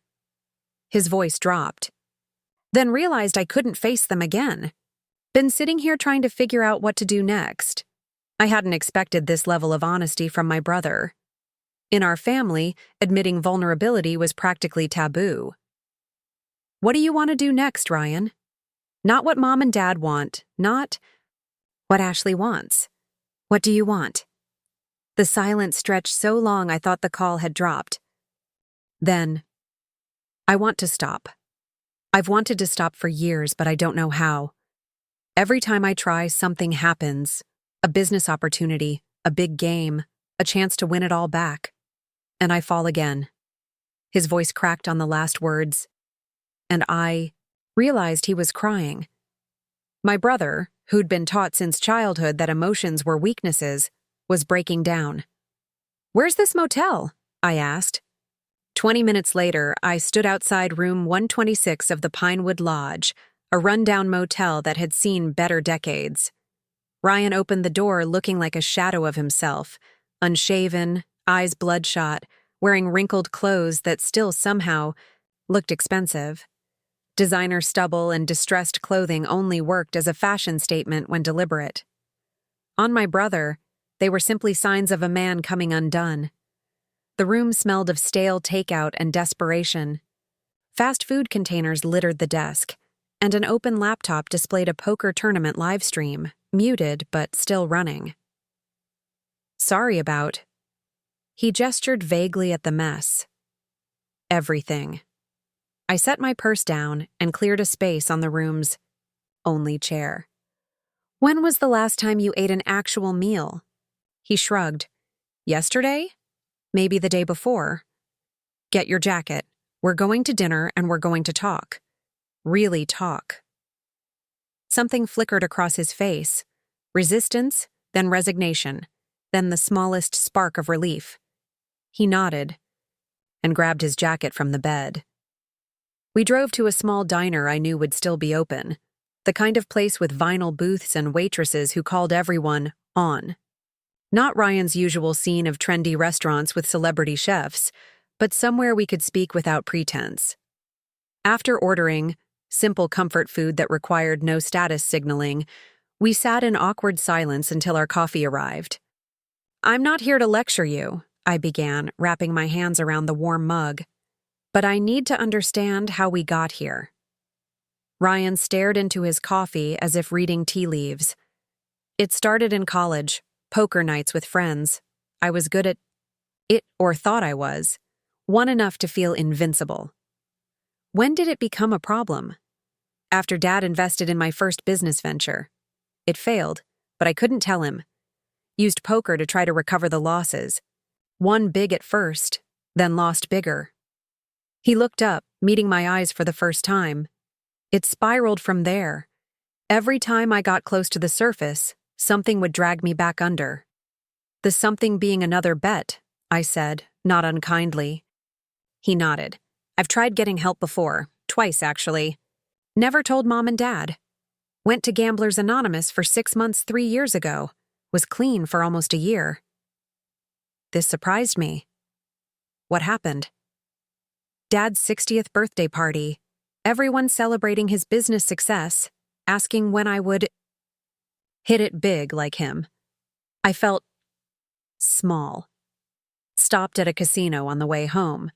His voice dropped. Then realized I couldn't face them again. Been sitting here trying to figure out what to do next. I hadn't expected this level of honesty from my brother. In our family, admitting vulnerability was practically taboo. "What do you want to do next, Ryan?" Not what Mom and Dad want, not what Ashley wants. "What do you want?" The silence stretched so long I thought the call had dropped. Then, "I want to stop. I've wanted to stop for years, but I don't know how. Every time I try, something happens. A business opportunity, a big game, a chance to win it all back. And I fall again." His voice cracked on the last words, and I realized he was crying. My brother, who'd been taught since childhood that emotions were weaknesses, was breaking down. "Where's this motel?" I asked. 20 minutes later, I stood outside room 126 of the Pinewood Lodge, a rundown motel that had seen better decades. Ryan opened the door looking like a shadow of himself, unshaven, eyes bloodshot, wearing wrinkled clothes that still somehow looked expensive. Designer stubble and distressed clothing only worked as a fashion statement when deliberate. On my brother, they were simply signs of a man coming undone. The room smelled of stale takeout and desperation. Fast food containers littered the desk, and an open laptop displayed a poker tournament livestream, muted but still running. "Sorry about." He gestured vaguely at the mess. "Everything." I set my purse down and cleared a space on the room's only chair. "When was the last time you ate an actual meal?" He shrugged. "Yesterday? Maybe the day before." "Get your jacket. We're going to dinner and we're going to talk. Really talk." Something flickered across his face. Resistance, then resignation, then the smallest spark of relief. He nodded and grabbed his jacket from the bed. We drove to a small diner I knew would still be open, the kind of place with vinyl booths and waitresses who called everyone on. Not Ryan's usual scene of trendy restaurants with celebrity chefs, but somewhere we could speak without pretense. After ordering simple comfort food that required no status signaling, we sat in awkward silence until our coffee arrived. "I'm not here to lecture you," I began, wrapping my hands around the warm mug. "But I need to understand how we got here." Ryan stared into his coffee as if reading tea leaves. "It started in college, poker nights with friends. I was good at it, or thought I was. Won enough to feel invincible. When did it become a problem? After Dad invested in my first business venture. It failed, but I couldn't tell him. Used poker to try to recover the losses. Won big at first, then lost bigger." He looked up, meeting my eyes for the first time. It spiraled from there. Every time I got close to the surface, something would drag me back under. "The something being another bet," I said, not unkindly. He nodded. "I've tried getting help before, twice actually. Never told Mom and Dad. Went to Gamblers Anonymous for 6 months 3 years ago. Was clean for almost a year." This surprised me. "What happened?" "Dad's 60th birthday party. Everyone celebrating his business success, asking when I would hit it big like him. I felt small. Stopped at a casino on the way home.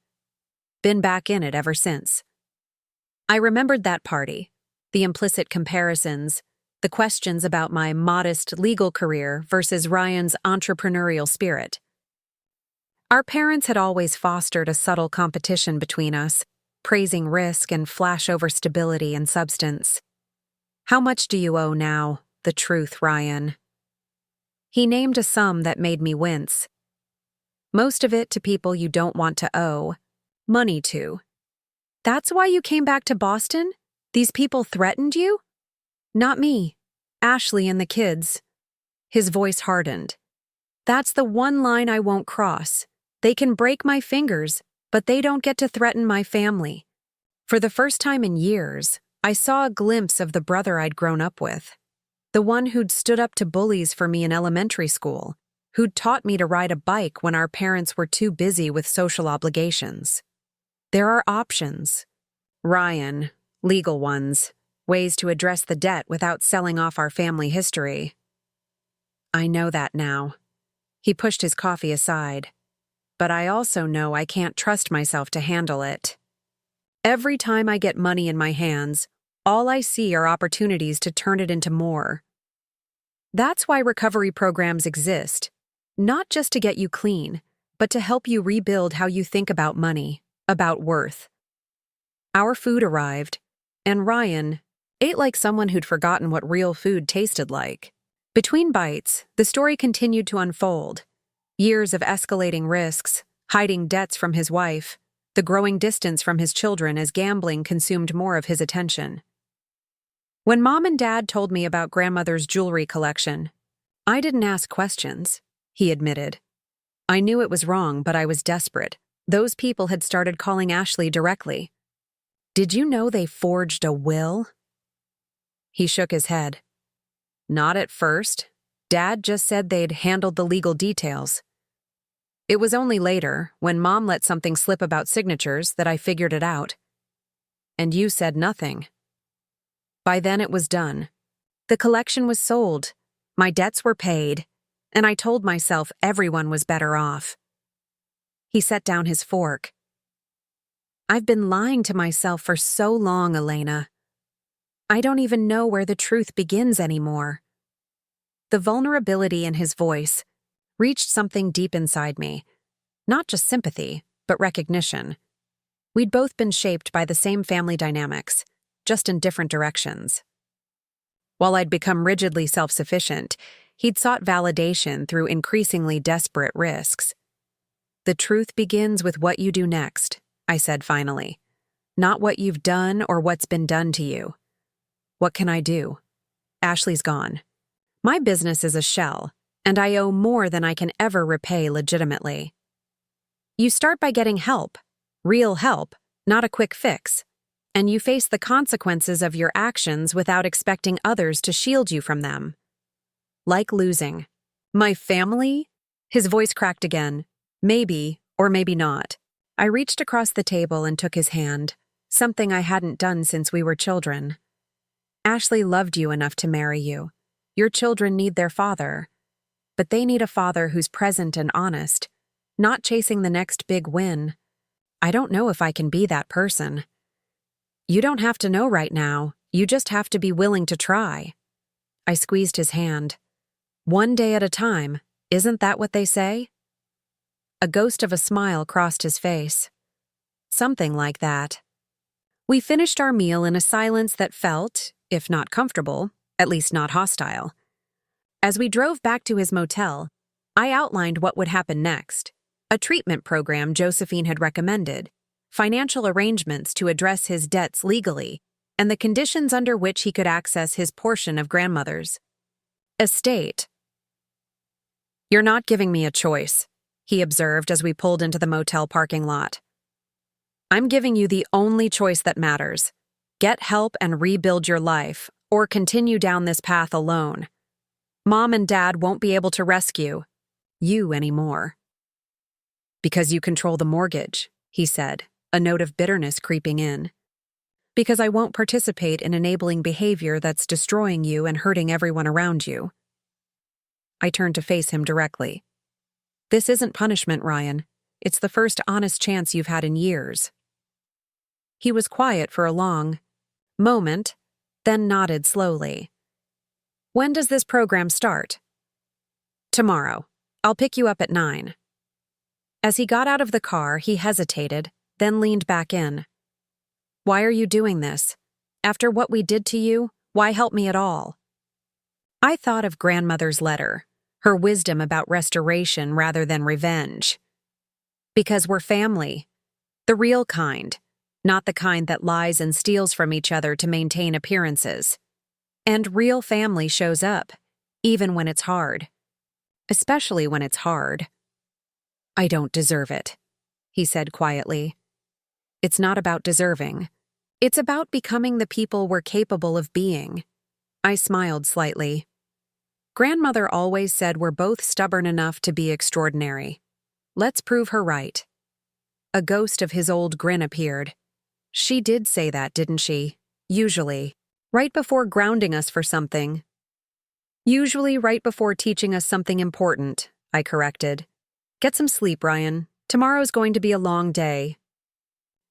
Been back in it ever since." I remembered that party, the implicit comparisons, the questions about my modest legal career versus Ryan's entrepreneurial spirit. Our parents had always fostered a subtle competition between us, praising risk and flash over stability and substance. "How much do you owe now? The truth, Ryan." He named a sum that made me wince. Most of it to people you don't want to owe money to. That's why you came back to Boston? These people threatened you? Not me. Ashley and the kids. His voice hardened. That's the one line I won't cross. They can break my fingers, but they don't get to threaten my family. For the first time in years, I saw a glimpse of the brother I'd grown up with. The one who'd stood up to bullies for me in elementary school, who'd taught me to ride a bike when our parents were too busy with social obligations. There are options. Ryan, legal ones, ways to address the debt without selling off our family history. I know that now. He pushed his coffee aside. But I also know I can't trust myself to handle it. Every time I get money in my hands, all I see are opportunities to turn it into more. That's why recovery programs exist, not just to get you clean, but to help you rebuild how you think about money, about worth. Our food arrived, and Ryan ate like someone who'd forgotten what real food tasted like. Between bites, the story continued to unfold. Years of escalating risks, hiding debts from his wife, the growing distance from his children as gambling consumed more of his attention. When Mom and Dad told me about Grandmother's jewelry collection, I didn't ask questions, he admitted. I knew it was wrong, but I was desperate. Those people had started calling Ashley directly. Did you know they forged a will? He shook his head. Not at first. Dad just said they'd handled the legal details. It was only later, when Mom let something slip about signatures, that I figured it out. And you said nothing. By then it was done. The collection was sold, my debts were paid, and I told myself everyone was better off. He set down his fork. I've been lying to myself for so long, Elena. I don't even know where the truth begins anymore. The vulnerability in his voice reached something deep inside me. Not just sympathy, but recognition. We'd both been shaped by the same family dynamics, just in different directions. While I'd become rigidly self-sufficient, he'd sought validation through increasingly desperate risks. The truth begins with what you do next, I said finally. Not what you've done or what's been done to you. What can I do? Ashley's gone. My business is a shell, and I owe more than I can ever repay legitimately. You start by getting help, real help, not a quick fix, and you face the consequences of your actions without expecting others to shield you from them. Like losing. My family? His voice cracked again. Maybe, or maybe not. I reached across the table and took his hand, something I hadn't done since we were children. Ashley loved you enough to marry you. Your children need their father. But they need a father who's present and honest, not chasing the next big win. I don't know if I can be that person. You don't have to know right now. You just have to be willing to try. I squeezed his hand. One day at a time, isn't that what they say? A ghost of a smile crossed his face. Something like that. We finished our meal in a silence that felt, if not comfortable, at least not hostile. As we drove back to his motel, I outlined what would happen next. A treatment program Josephine had recommended, financial arrangements to address his debts legally, and the conditions under which he could access his portion of Grandmother's estate. You're not giving me a choice, he observed as we pulled into the motel parking lot. I'm giving you the only choice that matters. Get help and rebuild your life, or continue down this path alone. Mom and Dad won't be able to rescue you anymore. Because you control the mortgage, he said, a note of bitterness creeping in. Because I won't participate in enabling behavior that's destroying you and hurting everyone around you. I turned to face him directly. This isn't punishment, Ryan. It's the first honest chance you've had in years. He was quiet for a long moment, then nodded slowly. When does this program start? Tomorrow. I'll pick you up at 9. As he got out of the car, he hesitated, then leaned back in. Why are you doing this? After what we did to you, why help me at all? I thought of Grandmother's letter, her wisdom about restoration rather than revenge. Because we're family, the real kind, not the kind that lies and steals from each other to maintain appearances. And real family shows up, even when it's hard. Especially when it's hard. I don't deserve it, he said quietly. It's not about deserving. It's about becoming the people we're capable of being. I smiled slightly. Grandmother always said we're both stubborn enough to be extraordinary. Let's prove her right. A ghost of his old grin appeared. She did say that, didn't she? Usually. Right before grounding us for something. Usually right before teaching us something important, I corrected. Get some sleep, Ryan. Tomorrow's going to be a long day.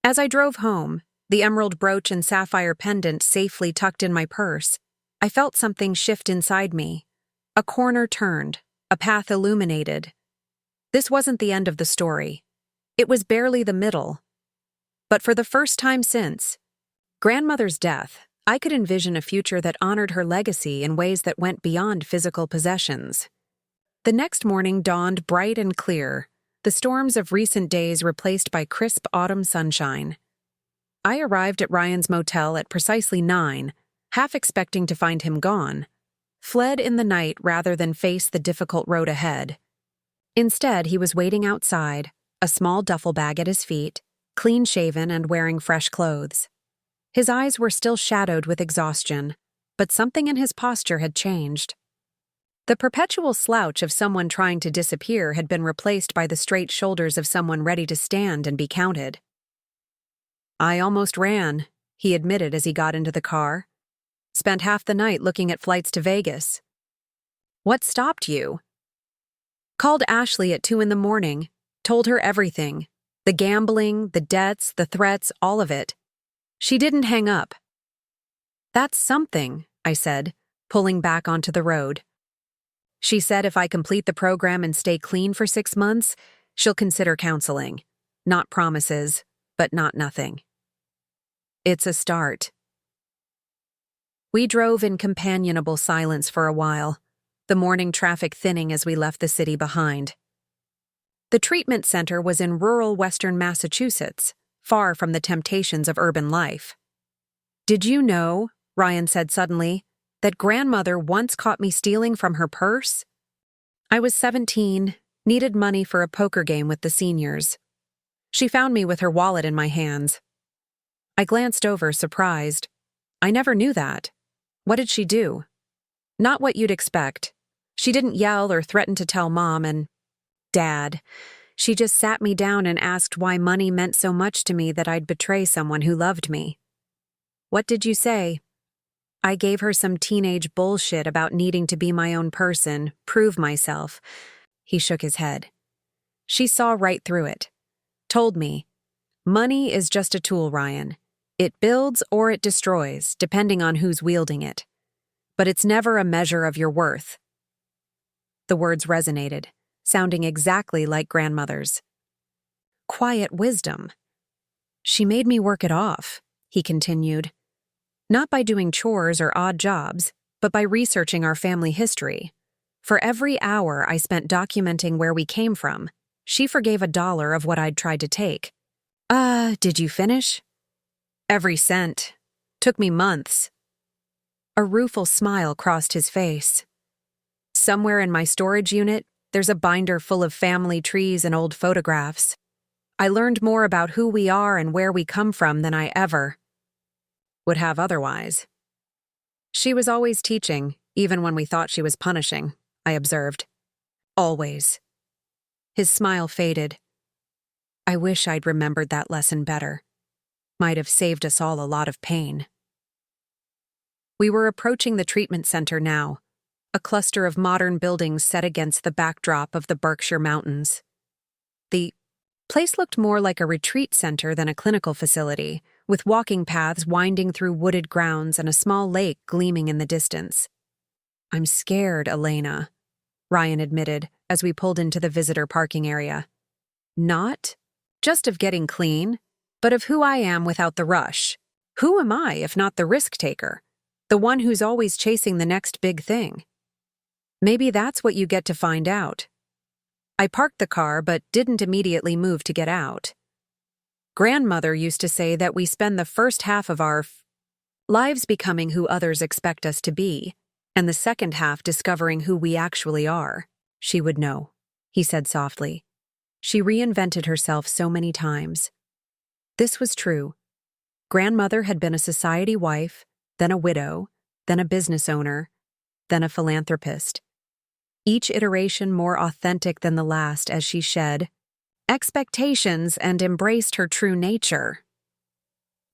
As I drove home, the emerald brooch and sapphire pendant safely tucked in my purse, I felt something shift inside me. A corner turned, a path illuminated. This wasn't the end of the story. It was barely the middle. But for the first time since Grandmother's death, I could envision a future that honored her legacy in ways that went beyond physical possessions. The next morning dawned bright and clear, the storms of recent days replaced by crisp autumn sunshine. I arrived at Ryan's motel at precisely 9, half expecting to find him gone, fled in the night rather than face the difficult road ahead. Instead, he was waiting outside, a small duffel bag at his feet, clean-shaven and wearing fresh clothes. His eyes were still shadowed with exhaustion, but something in his posture had changed. The perpetual slouch of someone trying to disappear had been replaced by the straight shoulders of someone ready to stand and be counted. I almost ran, he admitted as he got into the car. Spent half the night looking at flights to Vegas. What stopped you? Called Ashley at 2 a.m, told her everything. The gambling, the debts, the threats, all of it. She didn't hang up. That's something, I said, pulling back onto the road. She said if I complete the program and stay clean for 6 months, she'll consider counseling. Not promises, but not nothing. It's a start. We drove in companionable silence for a while, the morning traffic thinning as we left the city behind. The treatment center was in rural western Massachusetts, far from the temptations of urban life. Did you know, Ryan said suddenly, that Grandmother once caught me stealing from her purse? I was 17, needed money for a poker game with the seniors. She found me with her wallet in my hands. I glanced over, surprised. I never knew that. What did she do? Not what you'd expect. She didn't yell or threaten to tell Mom and Dad. She just sat me down and asked why money meant so much to me that I'd betray someone who loved me. What did you say? I gave her some teenage bullshit about needing to be my own person, prove myself. He shook his head. She saw right through it. Told me, money is just a tool, Ryan. It builds or it destroys, depending on who's wielding it. But it's never a measure of your worth. The words resonated, sounding exactly like Grandmother's. Quiet wisdom. She made me work it off, he continued. Not by doing chores or odd jobs, but by researching our family history. For every hour I spent documenting where we came from, she forgave $1 of what I'd tried to take. Did you finish? Every cent. Took me months. A rueful smile crossed his face. Somewhere in my storage unit, there's a binder full of family trees and old photographs. I learned more about who we are and where we come from than I ever would have otherwise. She was always teaching, even when we thought she was punishing, I observed. Always. His smile faded. I wish I'd remembered that lesson better. Might have saved us all a lot of pain. We were approaching the treatment center now, a cluster of modern buildings set against the backdrop of the Berkshire Mountains. The place looked more like a retreat center than a clinical facility, with walking paths winding through wooded grounds and a small lake gleaming in the distance. I'm scared, Elena, Ryan admitted as we pulled into the visitor parking area. Not just of getting clean, but of who I am without the rush. Who am I if not the risk taker? The one who's always chasing the next big thing? Maybe that's what you get to find out. I parked the car but didn't immediately move to get out. Grandmother used to say that we spend the first half of our lives becoming who others expect us to be, and the second half discovering who we actually are. She would know, he said softly. She reinvented herself so many times. This was true. Grandmother had been a society wife, then a widow, then a business owner, then a philanthropist. Each iteration more authentic than the last as she shed expectations and embraced her true nature.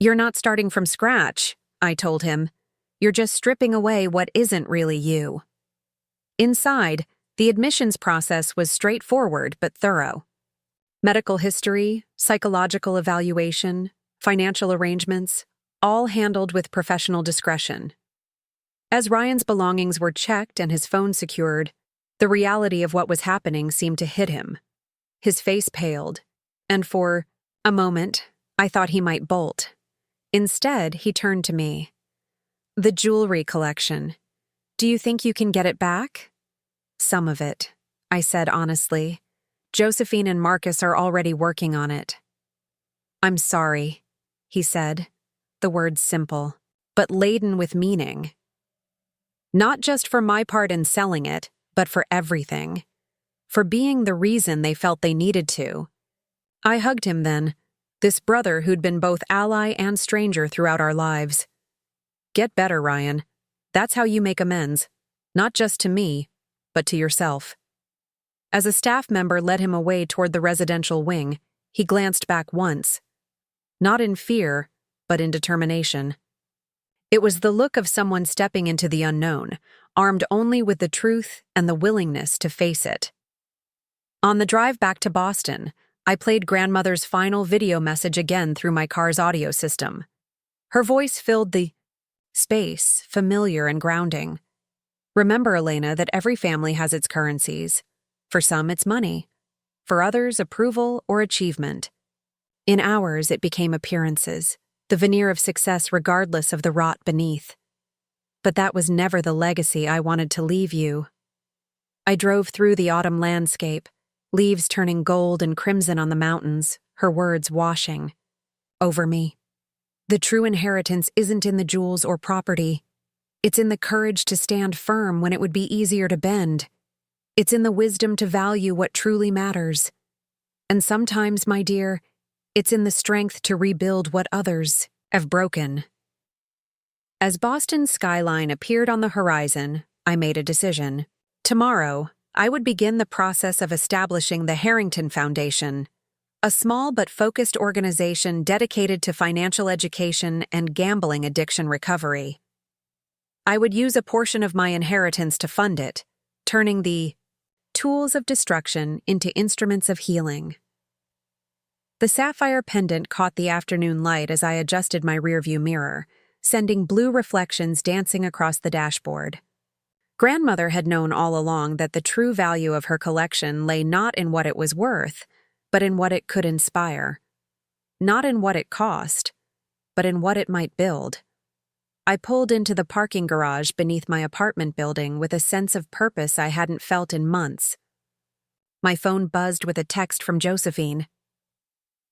"You're not starting from scratch," I told him. "You're just stripping away what isn't really you." Inside, the admissions process was straightforward but thorough. Medical history, psychological evaluation, financial arrangements, all handled with professional discretion. As Ryan's belongings were checked and his phone secured, the reality of what was happening seemed to hit him. His face paled, and for a moment, I thought he might bolt. Instead, he turned to me. "The jewelry collection. Do you think you can get it back?" "Some of it," I said honestly. "Josephine and Marcus are already working on it." "I'm sorry," he said, the words simple, but laden with meaning. Not just for my part in selling it, but for everything. For being the reason they felt they needed to. I hugged him then, this brother who'd been both ally and stranger throughout our lives. "Get better, Ryan. That's how you make amends, not just to me, but to yourself." As a staff member led him away toward the residential wing, he glanced back once. Not in fear, but in determination. It was the look of someone stepping into the unknown, armed only with the truth and the willingness to face it. On the drive back to Boston, I played grandmother's final video message again through my car's audio system. Her voice filled the space, familiar and grounding. "Remember, Elena, that every family has its currencies. For some, it's money. For others, approval or achievement. In ours, it became appearances, the veneer of success regardless of the rot beneath. But that was never the legacy I wanted to leave you." I drove through the autumn landscape, leaves turning gold and crimson on the mountains, her words washing over me. "The true inheritance isn't in the jewels or property. It's in the courage to stand firm when it would be easier to bend. It's in the wisdom to value what truly matters. And sometimes, my dear, it's in the strength to rebuild what others have broken." As Boston's skyline appeared on the horizon, I made a decision. Tomorrow, I would begin the process of establishing the Harrington Foundation, a small but focused organization dedicated to financial education and gambling addiction recovery. I would use a portion of my inheritance to fund it, turning the tools of destruction into instruments of healing. The sapphire pendant caught the afternoon light as I adjusted my rearview mirror, sending blue reflections dancing across the dashboard. Grandmother had known all along that the true value of her collection lay not in what it was worth, but in what it could inspire. Not in what it cost, but in what it might build. I pulled into the parking garage beneath my apartment building with a sense of purpose I hadn't felt in months. My phone buzzed with a text from Josephine.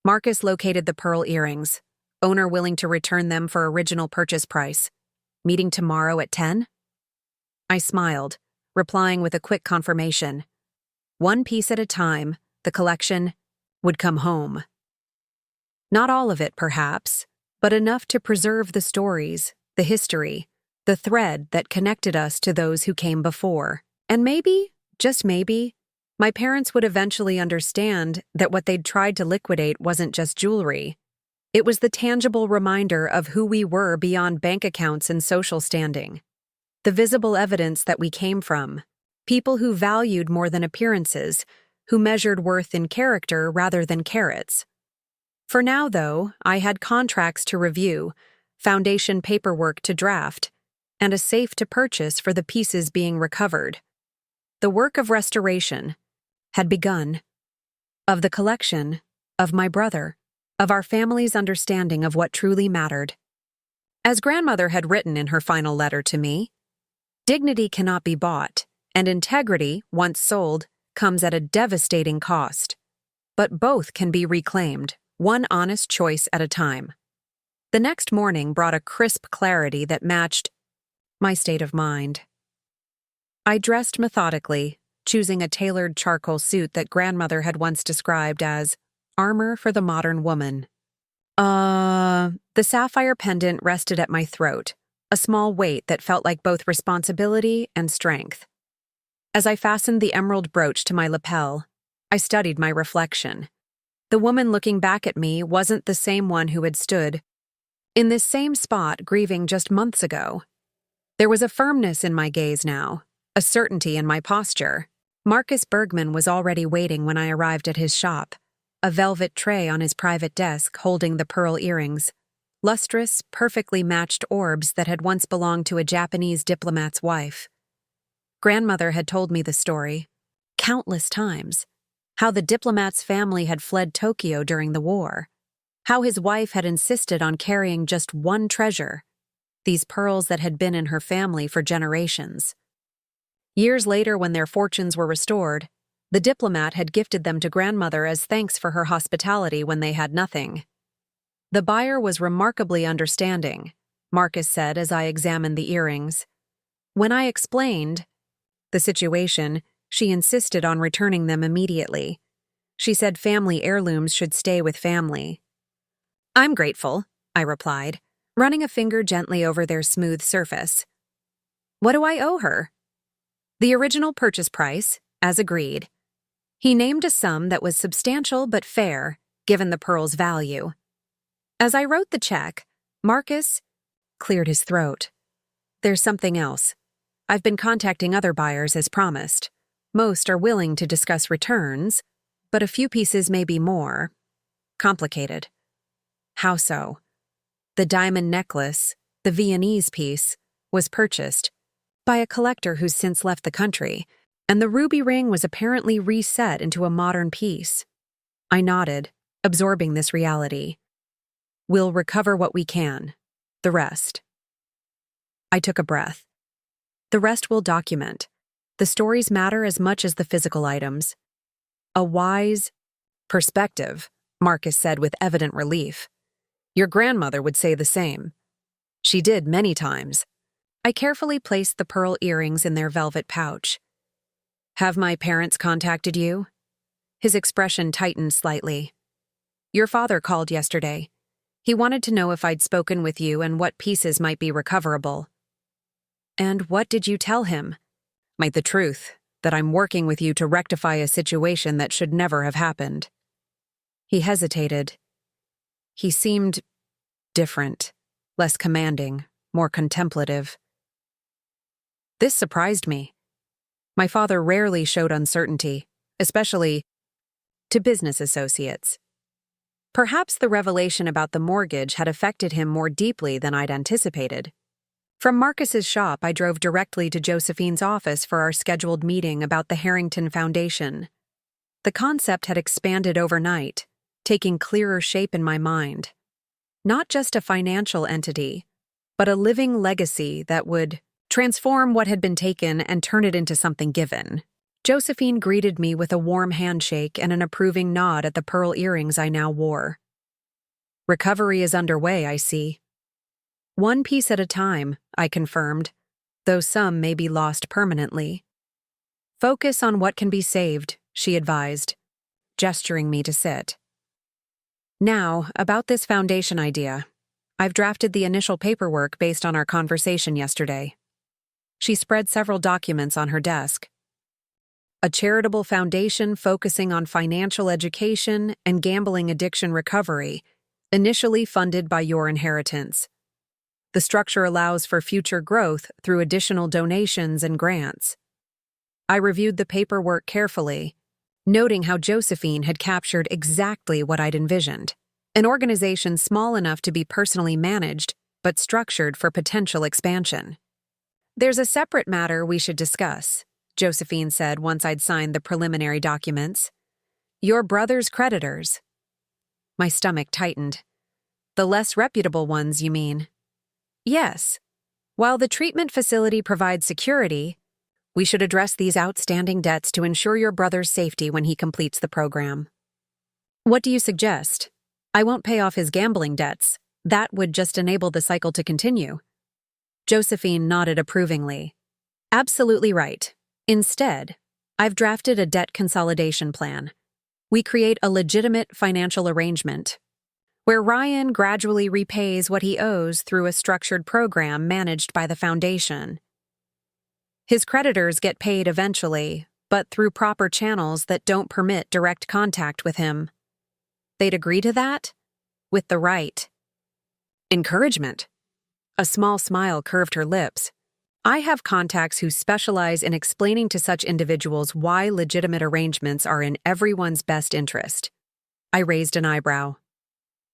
"Marcus located the pearl earrings. Owner willing to return them for original purchase price. Meeting tomorrow at 10? I smiled, replying with a quick confirmation. One piece at a time, the collection would come home. Not all of it, perhaps, but enough to preserve the stories, the history, the thread that connected us to those who came before. And maybe, just maybe, my parents would eventually understand that what they'd tried to liquidate wasn't just jewelry. It was the tangible reminder of who we were beyond bank accounts and social standing. The visible evidence that we came from. People who valued more than appearances, who measured worth in character rather than carrots. For now, though, I had contracts to review, foundation paperwork to draft, and a safe to purchase for the pieces being recovered. The work of restoration had begun. Of the collection, of my brother, of our family's understanding of what truly mattered. As grandmother had written in her final letter to me, dignity cannot be bought, And integrity, once sold, comes at a devastating cost. But both can be reclaimed, one honest choice at a time. The next morning brought a crisp clarity that matched my state of mind. I dressed methodically, choosing a tailored charcoal suit that grandmother had once described as armor for the modern woman. The sapphire pendant rested at my throat, a small weight that felt like both responsibility and strength. As I fastened the emerald brooch to my lapel, I studied my reflection. The woman looking back at me wasn't the same one who had stood in this same spot grieving just months ago. There was a firmness in my gaze now, a certainty in my posture. Marcus Bergman was already waiting when I arrived at his shop, a velvet tray on his private desk holding the pearl earrings, lustrous, perfectly matched orbs that had once belonged to a Japanese diplomat's wife. Grandmother had told me the story, countless times, how the diplomat's family had fled Tokyo during the war, how his wife had insisted on carrying just one treasure, these pearls that had been in her family for generations. Years later, when their fortunes were restored, the diplomat had gifted them to grandmother as thanks for her hospitality when they had nothing. The buyer was remarkably understanding, Marcus said as I examined the earrings. When I explained the situation, she insisted on returning them immediately. She said family heirlooms should stay with family. I'm grateful, I replied, running a finger gently over their smooth surface. What do I owe her? The original purchase price, as agreed. He named a sum that was substantial but fair, given the pearl's value. As I wrote the check, Marcus cleared his throat. There's something else. I've been contacting other buyers as promised. Most are willing to discuss returns, but a few pieces may be more complicated. How so? The diamond necklace, the Viennese piece, was purchased by a collector who's since left the country, and the ruby ring was apparently reset into a modern piece. I nodded, absorbing this reality. We'll recover what we can. The rest. I took a breath. The rest we'll document. The stories matter as much as the physical items. A wise perspective, Marcus said with evident relief. Your grandmother would say the same. She did many times. I carefully placed the pearl earrings in their velvet pouch. Have my parents contacted you? His expression tightened slightly. Your father called yesterday. He wanted to know if I'd spoken with you and what pieces might be recoverable. And what did you tell him? The truth, that I'm working with you to rectify a situation that should never have happened. He hesitated. He seemed different, less commanding, more contemplative. This surprised me. My father rarely showed uncertainty, especially to business associates. Perhaps the revelation about the mortgage had affected him more deeply than I'd anticipated. From Marcus's shop, I drove directly to Josephine's office for our scheduled meeting about the Harrington Foundation. The concept had expanded overnight, taking clearer shape in my mind. Not just a financial entity, but a living legacy that would transform what had been taken and turn it into something given. Josephine greeted me with a warm handshake and an approving nod at the pearl earrings I now wore. Recovery is underway, I see. One piece at a time, I confirmed, though some may be lost permanently. Focus on what can be saved, she advised, gesturing me to sit. Now, about this foundation idea. I've drafted the initial paperwork based on our conversation yesterday. She spread several documents on her desk. A charitable foundation focusing on financial education and gambling addiction recovery, initially funded by your inheritance. The structure allows for future growth through additional donations and grants. I reviewed the paperwork carefully, noting how Josephine had captured exactly what I'd envisioned. An organization small enough to be personally managed, but structured for potential expansion. There's a separate matter we should discuss, Josephine said once I'd signed the preliminary documents. Your brother's creditors. My stomach tightened. The less reputable ones, you mean? Yes. While the treatment facility provides security, We should address these outstanding debts to ensure your brother's safety when he completes the program. What do you suggest? I won't pay off his gambling debts. That would just enable the cycle to continue. Josephine nodded approvingly. Absolutely right. Instead, I've drafted a debt consolidation plan. We create a legitimate financial arrangement where Ryan gradually repays what he owes through a structured program managed by the foundation. His creditors get paid eventually, but through proper channels that don't permit direct contact with him. They'd agree to that? With the right encouragement. A small smile curved her lips. I have contacts who specialize in explaining to such individuals why legitimate arrangements are in everyone's best interest. I raised an eyebrow.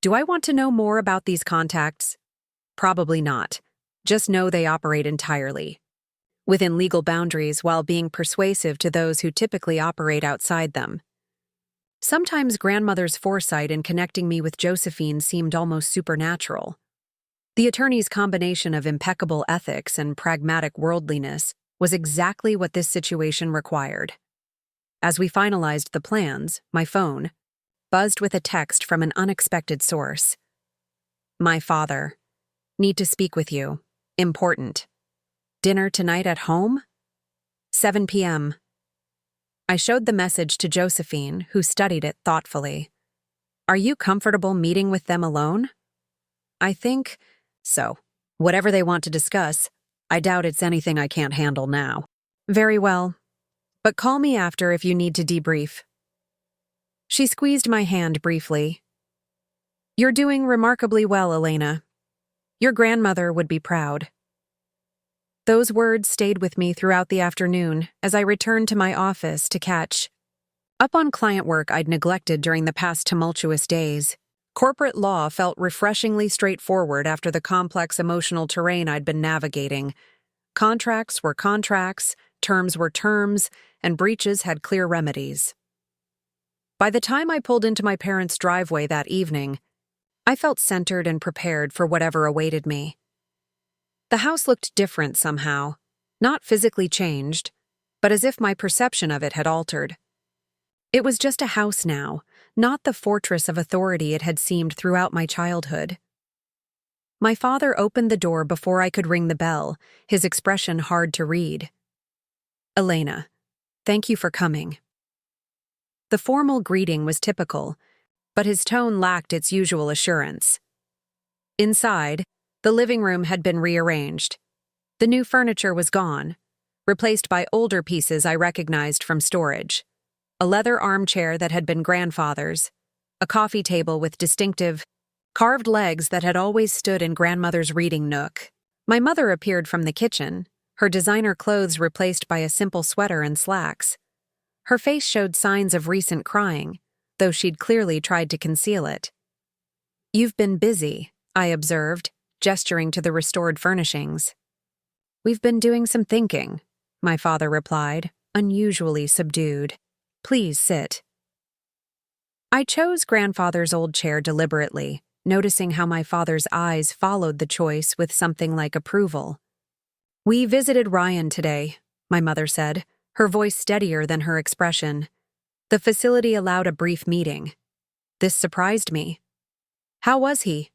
Do I want to know more about these contacts? Probably not. Just know they operate entirely within legal boundaries while being persuasive to those who typically operate outside them. Sometimes grandmother's foresight in connecting me with Josephine seemed almost supernatural. The attorney's combination of impeccable ethics and pragmatic worldliness was exactly what this situation required. As we finalized the plans, my phone buzzed with a text from an unexpected source. My father. Need to speak with you. Important. Dinner tonight at home? 7 p.m. I showed the message to Josephine, who studied it thoughtfully. Are you comfortable meeting with them alone? I think so. Whatever they want to discuss, I doubt it's anything I can't handle now. Very well. But call me after if you need to debrief. She squeezed my hand briefly. You're doing remarkably well, Elena. Your grandmother would be proud. Those words stayed with me throughout the afternoon as I returned to my office to catch up on client work I'd neglected during the past tumultuous days. Corporate law felt refreshingly straightforward after the complex emotional terrain I'd been navigating. Contracts were contracts, terms were terms, and breaches had clear remedies. By the time I pulled into my parents' driveway that evening, I felt centered and prepared for whatever awaited me. The house looked different somehow, not physically changed, but as if my perception of it had altered. It was just a house now, not the fortress of authority it had seemed throughout my childhood. My father opened the door before I could ring the bell, his expression hard to read. Elena, thank you for coming. The formal greeting was typical, but his tone lacked its usual assurance. Inside, the living room had been rearranged. The new furniture was gone, replaced by older pieces I recognized from storage. A leather armchair that had been grandfather's, a coffee table with distinctive, carved legs that had always stood in grandmother's reading nook. My mother appeared from the kitchen, her designer clothes replaced by a simple sweater and slacks. Her face showed signs of recent crying, though she'd clearly tried to conceal it. You've been busy, I observed, gesturing to the restored furnishings. We've been doing some thinking, my father replied, unusually subdued. Please sit. I chose grandfather's old chair deliberately, noticing how my father's eyes followed the choice with something like approval. We visited Ryan today, my mother said, her voice steadier than her expression. The facility allowed a brief meeting. This surprised me. How was he?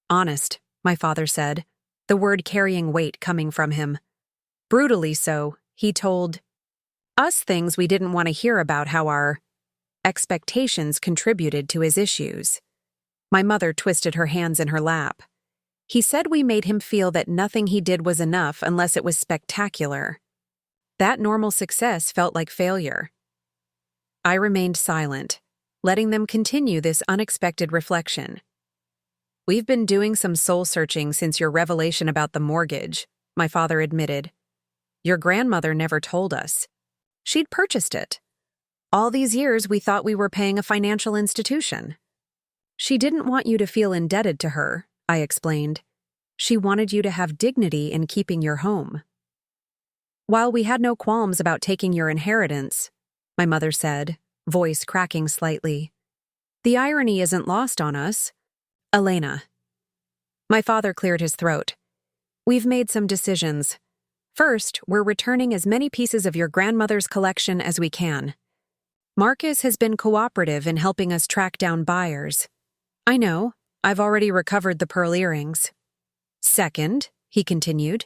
Honest, my father said, the word carrying weight coming from him. Brutally so, he told us things we didn't want to hear about how our expectations contributed to his issues. My mother twisted her hands in her lap. He said we made him feel that nothing he did was enough unless it was spectacular. That normal success felt like failure. I remained silent, letting them continue this unexpected reflection. We've been doing some soul-searching since your revelation about the mortgage, my father admitted. Your grandmother never told us. She'd purchased it. All these years we thought we were paying a financial institution. She didn't want you to feel indebted to her, I explained. She wanted you to have dignity in keeping your home. While we had no qualms about taking your inheritance, my mother said, voice cracking slightly, the irony isn't lost on us. Elena. My father cleared his throat. We've made some decisions. First, we're returning as many pieces of your grandmother's collection as we can. Marcus has been cooperative in helping us track down buyers. I know, I've already recovered the pearl earrings. Second, he continued,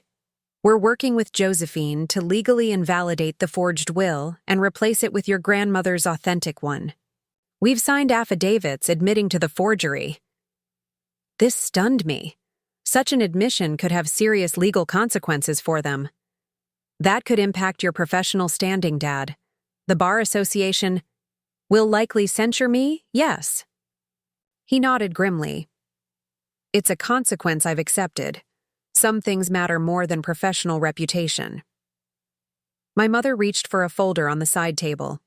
we're working with Josephine to legally invalidate the forged will and replace it with your grandmother's authentic one. We've signed affidavits admitting to the forgery. This stunned me. Such an admission could have serious legal consequences for them. That could impact your professional standing, Dad. The Bar Association will likely censure me, yes. He nodded grimly. It's a consequence I've accepted. Some things matter more than professional reputation. My mother reached for a folder on the side table.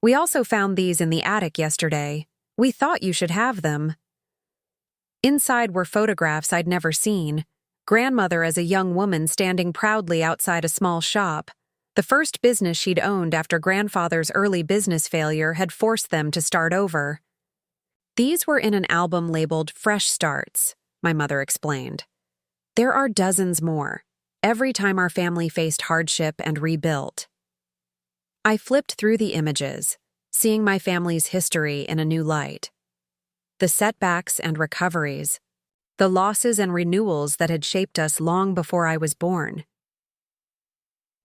We also found these in the attic yesterday. We thought you should have them. Inside were photographs I'd never seen. Grandmother as a young woman standing proudly outside a small shop. The first business she'd owned after grandfather's early business failure had forced them to start over. These were in an album labeled Fresh Starts, my mother explained. There are dozens more, every time our family faced hardship and rebuilt. I flipped through the images, seeing my family's history in a new light. The setbacks and recoveries, the losses and renewals that had shaped us long before I was born.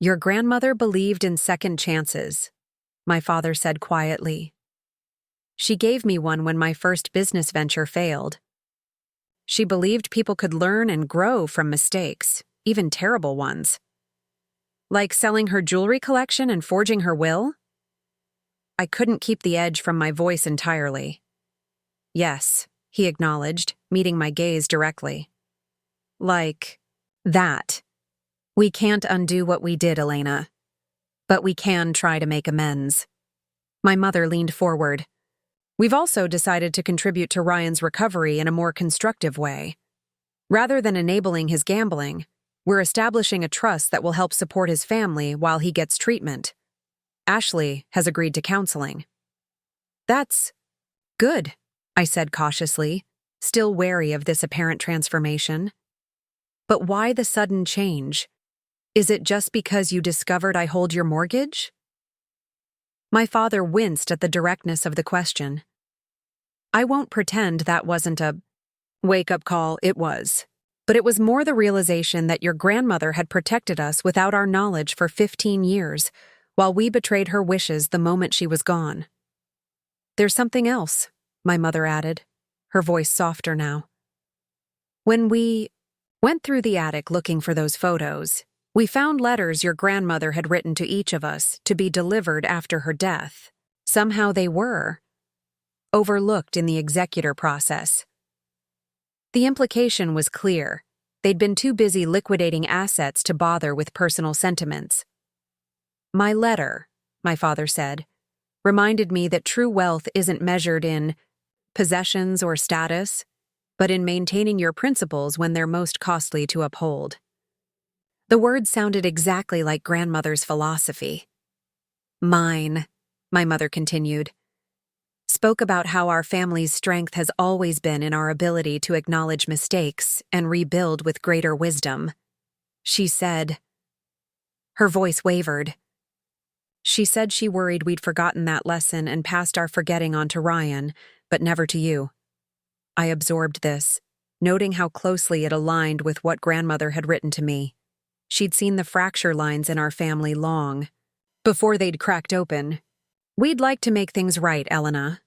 Your grandmother believed in second chances, my father said quietly. She gave me one when my first business venture failed. She believed people could learn and grow from mistakes, even terrible ones. Like selling her jewelry collection and forging her will? I couldn't keep the edge from my voice entirely. Yes, he acknowledged, meeting my gaze directly. Like that. We can't undo what we did, Elena. But we can try to make amends. My mother leaned forward. We've also decided to contribute to Ryan's recovery in a more constructive way. Rather than enabling his gambling, we're establishing a trust that will help support his family while he gets treatment. Ashley has agreed to counseling. That's good, I said cautiously, still wary of this apparent transformation. But why the sudden change? Is it just because you discovered I hold your mortgage? My father winced at the directness of the question. I won't pretend that wasn't a wake-up call, it was. But it was more the realization that your grandmother had protected us without our knowledge for 15 years, while we betrayed her wishes the moment she was gone. There's something else, my mother added, her voice softer now. When we went through the attic looking for those photos, we found letters your grandmother had written to each of us to be delivered after her death. Somehow they were overlooked in the executor process. The implication was clear. They'd been too busy liquidating assets to bother with personal sentiments. My letter, my father said, reminded me that true wealth isn't measured in possessions or status, but in maintaining your principles when they're most costly to uphold. The words sounded exactly like grandmother's philosophy. Mine, my mother continued, spoke about how our family's strength has always been in our ability to acknowledge mistakes and rebuild with greater wisdom. She said, her voice wavered. She said she worried we'd forgotten that lesson and passed our forgetting on to Ryan, but never to you. I absorbed this, noting how closely it aligned with what grandmother had written to me. She'd seen the fracture lines in our family long before they'd cracked open. We'd like to make things right, Elena,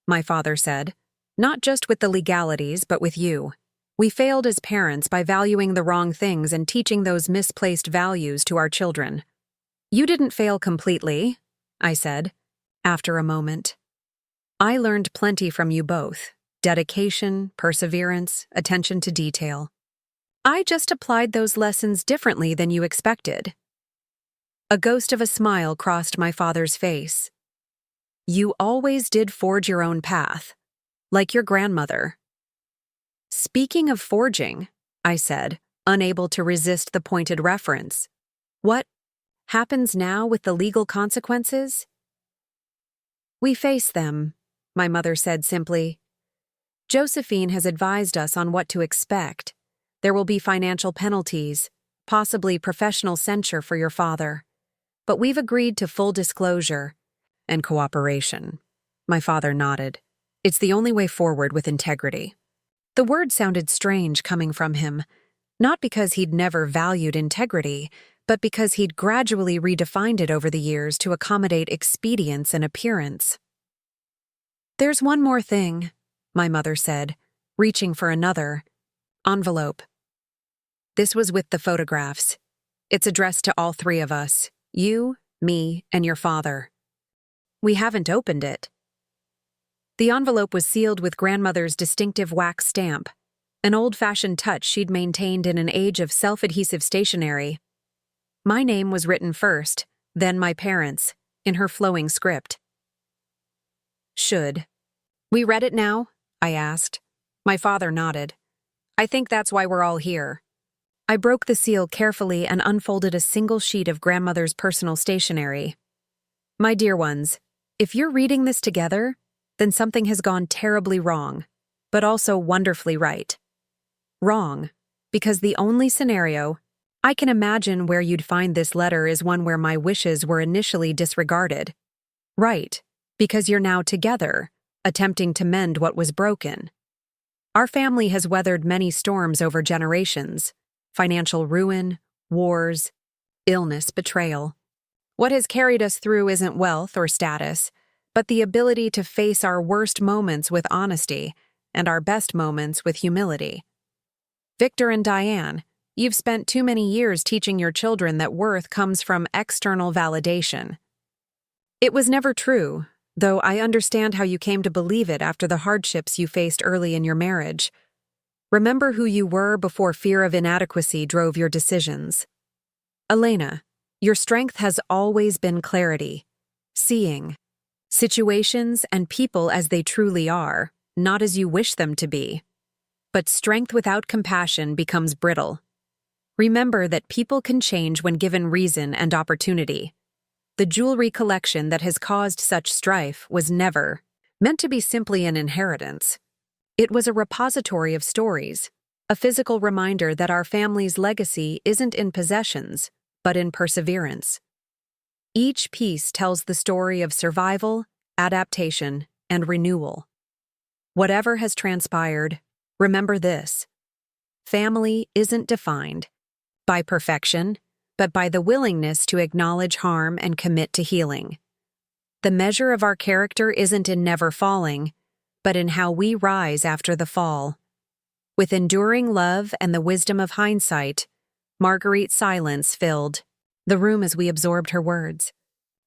my father said, not just with the legalities, but with you. We failed as parents by valuing the wrong things and teaching those misplaced values to our children. You didn't fail completely, I said, after a moment. I learned plenty from you both. Dedication, perseverance, attention to detail. I just applied those lessons differently than you expected. A ghost of a smile crossed my father's face. You always did forge your own path, like your grandmother. Speaking of forging, I said, unable to resist the pointed reference. What happens now with the legal consequences? We face them, my mother said simply. Josephine has advised us on what to expect. There will be financial penalties, possibly professional censure for your father. But we've agreed to full disclosure and cooperation. My father nodded. It's the only way forward with integrity. The word sounded strange coming from him, not because he'd never valued integrity, but because he'd gradually redefined it over the years to accommodate expedience and appearance. There's one more thing, my mother said, reaching for another envelope. This was with the photographs. It's addressed to all three of us, you, me, and your father. We haven't opened it. The envelope was sealed with grandmother's distinctive wax stamp, an old-fashioned touch she'd maintained in an age of self-adhesive stationery. My name was written first, then my parents', in her flowing script. Should we read it now? I asked. My father nodded. I think that's why we're all here. I broke the seal carefully and unfolded a single sheet of grandmother's personal stationery. My dear ones, if you're reading this together, then something has gone terribly wrong, but also wonderfully right. Wrong, because the only scenario I can imagine where you'd find this letter is one where my wishes were initially disregarded. Right, because you're now together, attempting to mend what was broken. Our family has weathered many storms over generations: financial ruin, wars, illness, betrayal. What has carried us through isn't wealth or status, but the ability to face our worst moments with honesty and our best moments with humility. Victor and Diane, you've spent too many years teaching your children that worth comes from external validation. It was never true, though I understand how you came to believe it after the hardships you faced early in your marriage. Remember who you were before fear of inadequacy drove your decisions. Elena, your strength has always been clarity, seeing situations and people as they truly are, not as you wish them to be. But strength without compassion becomes brittle. Remember that people can change when given reason and opportunity. The jewelry collection that has caused such strife was never meant to be simply an inheritance. It was a repository of stories, a physical reminder that our family's legacy isn't in possessions, but in perseverance. Each piece tells the story of survival, adaptation, and renewal. Whatever has transpired, remember this: family isn't defined by perfection, but by the willingness to acknowledge harm and commit to healing. The measure of our character isn't in never falling, but in how we rise after the fall. With enduring love and the wisdom of hindsight, Marguerite's silence filled the room as we absorbed her words.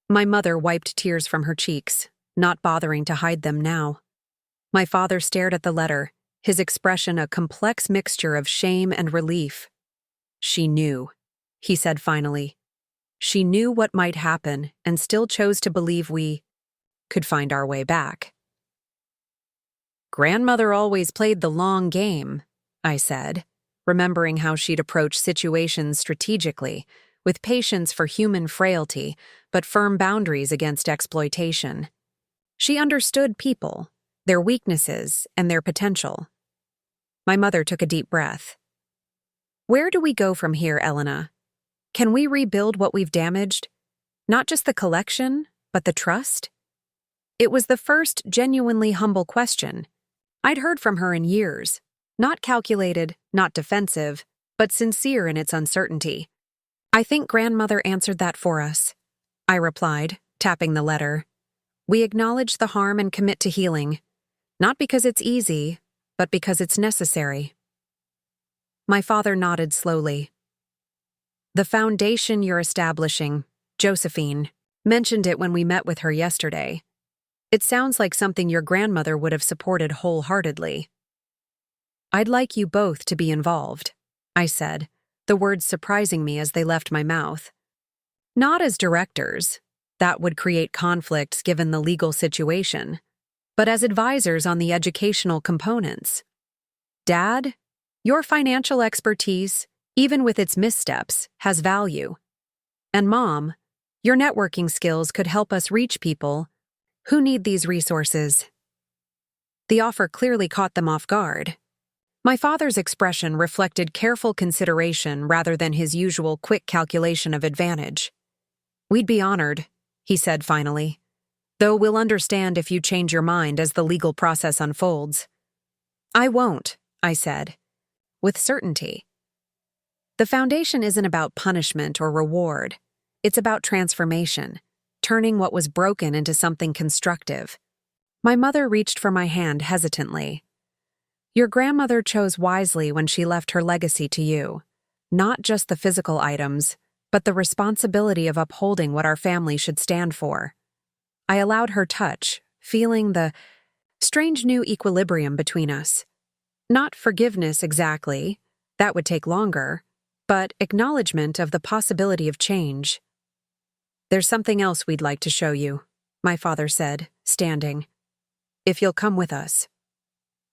My mother wiped tears from her cheeks, not bothering to hide them now. My father stared at the letter, his expression a complex mixture of shame and relief. She knew, he said finally. She knew what might happen and still chose to believe we could find our way back. Grandmother always played the long game, I said, remembering how she'd approach situations strategically, with patience for human frailty, but firm boundaries against exploitation. She understood people, their weaknesses, and their potential. My mother took a deep breath. Where do we go from here, Elena? Can we rebuild what we've damaged? Not just the collection, but the trust? It was the first genuinely humble question I'd heard from her in years, not calculated, not defensive, but sincere in its uncertainty. I think grandmother answered that for us, I replied, tapping the letter. We acknowledge the harm and commit to healing, not because it's easy, but because it's necessary. My father nodded slowly. The foundation you're establishing, Josephine, mentioned it when we met with her yesterday. It sounds like something your grandmother would have supported wholeheartedly. I'd like you both to be involved, I said, the words surprising me as they left my mouth. Not as directors, that would create conflicts given the legal situation, but as advisors on the educational components. Dad, your financial expertise, even with its missteps, has value. And Mom, your networking skills could help us reach people who need these resources. The offer clearly caught them off guard. My father's expression reflected careful consideration rather than his usual quick calculation of advantage. "We'd be honored," he said finally, "though we'll understand if you change your mind as the legal process unfolds." "I won't," I said, with certainty. The foundation isn't about punishment or reward. It's about transformation, turning what was broken into something constructive. My mother reached for my hand hesitantly. "Your grandmother chose wisely when she left her legacy to you. Not just the physical items, but the responsibility of upholding what our family should stand for." I allowed her touch, feeling the strange new equilibrium between us. Not forgiveness exactly, that would take longer, but acknowledgement of the possibility of change. "There's something else we'd like to show you," my father said, standing. "If you'll come with us."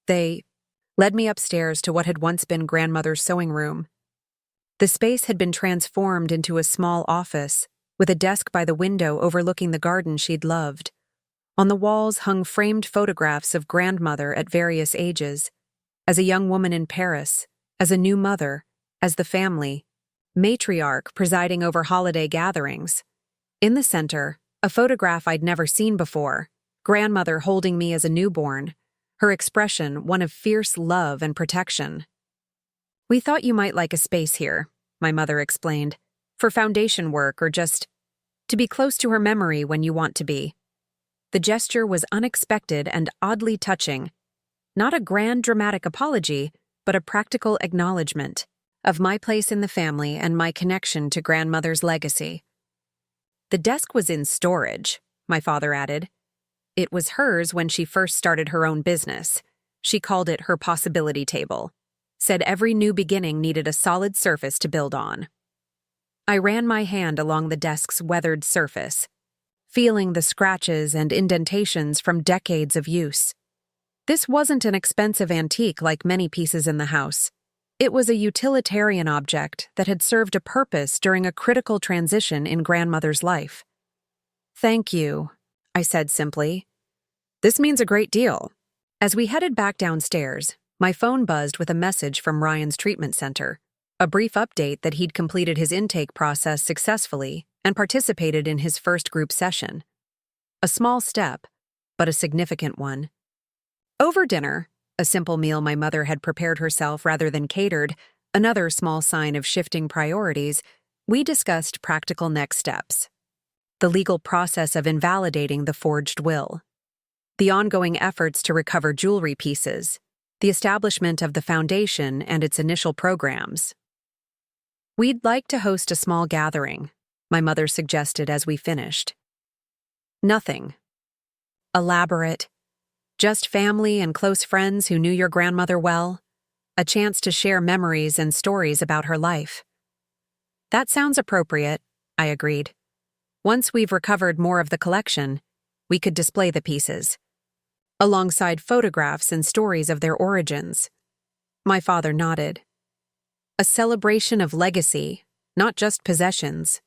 They led me upstairs to what had once been grandmother's sewing room. The space had been transformed into a small office, with a desk by the window overlooking the garden she'd loved. On the walls hung framed photographs of grandmother at various ages, as a young woman in Paris, as a new mother, as the family, matriarch presiding over holiday gatherings. In the center, a photograph I'd never seen before, grandmother holding me as a newborn, her expression one of fierce love and protection. "We thought you might like a space here," my mother explained, "for foundation work or just to be close to her memory when you want to be." The gesture was unexpected and oddly touching. Not a grand dramatic apology, but a practical acknowledgement of my place in the family and my connection to grandmother's legacy. "The desk was in storage," my father added. "It was hers when she first started her own business. She called it her possibility table. Said every new beginning needed a solid surface to build on." I ran my hand along the desk's weathered surface, feeling the scratches and indentations from decades of use. This wasn't an expensive antique like many pieces in the house. It was a utilitarian object that had served a purpose during a critical transition in grandmother's life. "Thank you," I said simply. "This means a great deal." As we headed back downstairs, my phone buzzed with a message from Ryan's treatment center, a brief update that he'd completed his intake process successfully and participated in his first group session. A small step, but a significant one. Over dinner, a simple meal my mother had prepared herself rather than catered, another small sign of shifting priorities, we discussed practical next steps. The legal process of invalidating the forged will, the ongoing efforts to recover jewelry pieces, the establishment of the foundation and its initial programs. "We'd like to host a small gathering," my mother suggested as we finished. "Nothing elaborate, just family and close friends who knew your grandmother well, a chance to share memories and stories about her life." "That sounds appropriate," I agreed. "Once we've recovered more of the collection, we could display the pieces, alongside photographs and stories of their origins." My father nodded. "A celebration of legacy, not just possessions."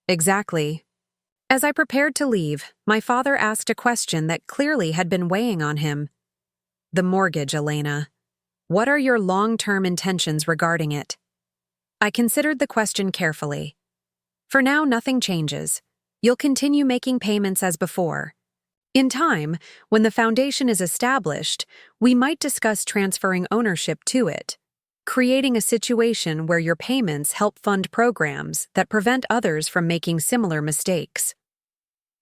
"Exactly." As I prepared to leave, my father asked a question that clearly had been weighing on him. "The mortgage, Elena. What are your long-term intentions regarding it?" I considered the question carefully. "For now, nothing changes. You'll continue making payments as before. In time, when the foundation is established, we might discuss transferring ownership to it, creating a situation where your payments help fund programs that prevent others from making similar mistakes."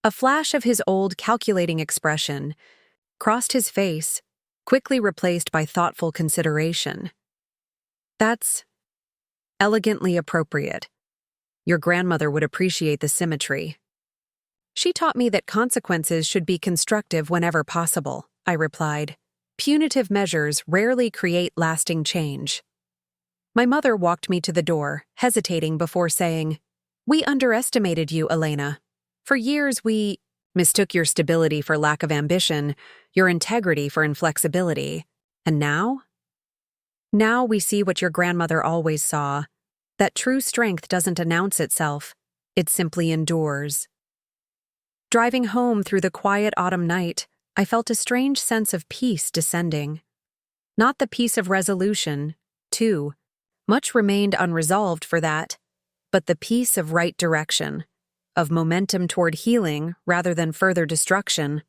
A flash of his old calculating expression crossed his face, quickly replaced by thoughtful consideration. "That's elegantly appropriate. Your grandmother would appreciate the symmetry." "She taught me that consequences should be constructive whenever possible," I replied. "Punitive measures rarely create lasting change." My mother walked me to the door, hesitating before saying, "We underestimated you, Elena. For years we mistook your stability for lack of ambition, your integrity for inflexibility. And now? Now we see what your grandmother always saw, that true strength doesn't announce itself, it simply endures." Driving home through the quiet autumn night, I felt a strange sense of peace descending. not the peace of resolution, too. Much remained unresolved for that, but the peace of right direction, of momentum toward healing rather than further destruction.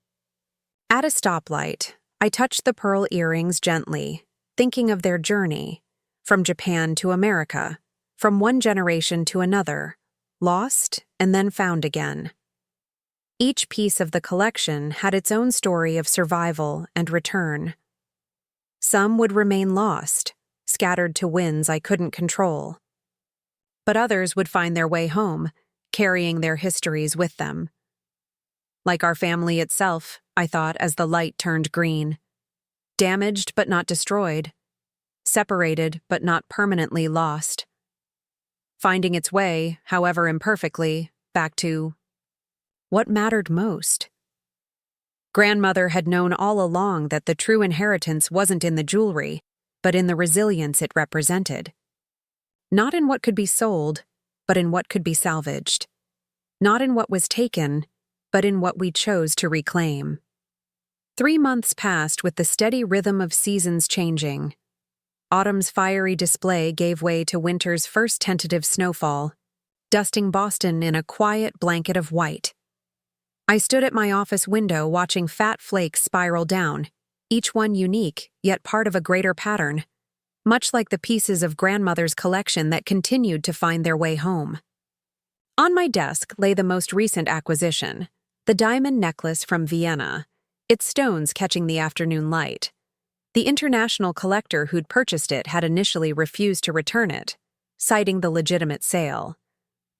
At a stoplight, I touched the pearl earrings gently, thinking of their journey, from Japan to America, from one generation to another, lost and then found again. Each piece of the collection had its own story of survival and return. Some would remain lost, scattered to winds I couldn't control. But others would find their way home, carrying their histories with them. Like our family itself, I thought as the light turned green. Damaged but not destroyed. Separated but not permanently lost. Finding its way, however imperfectly, back to what mattered most. Grandmother had known all along that the true inheritance wasn't in the jewelry, but in the resilience it represented. Not in what could be sold, but in what could be salvaged. Not in what was taken, but in what we chose to reclaim. 3 months passed with the steady rhythm of seasons changing. Autumn's fiery display gave way to winter's first tentative snowfall, dusting Boston in a quiet blanket of white. I stood at my office window watching fat flakes spiral down, each one unique, yet part of a greater pattern, much like the pieces of grandmother's collection that continued to find their way home. On my desk lay the most recent acquisition, the diamond necklace from Vienna, its stones catching the afternoon light. The international collector who'd purchased it had initially refused to return it, citing the legitimate sale.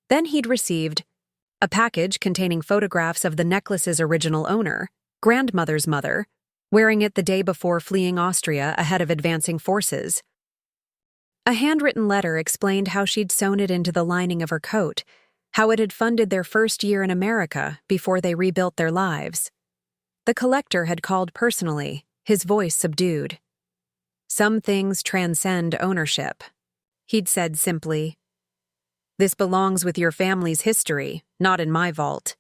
Then he'd received a package containing photographs of the necklace's original owner, grandmother's mother, wearing it the day before fleeing Austria ahead of advancing forces. A handwritten letter explained how she'd sewn it into the lining of her coat, how it had funded their first year in America before they rebuilt their lives. The collector had called personally, his voice subdued. "Some things transcend ownership," he'd said simply. "This belongs with your family's history, not in my vault."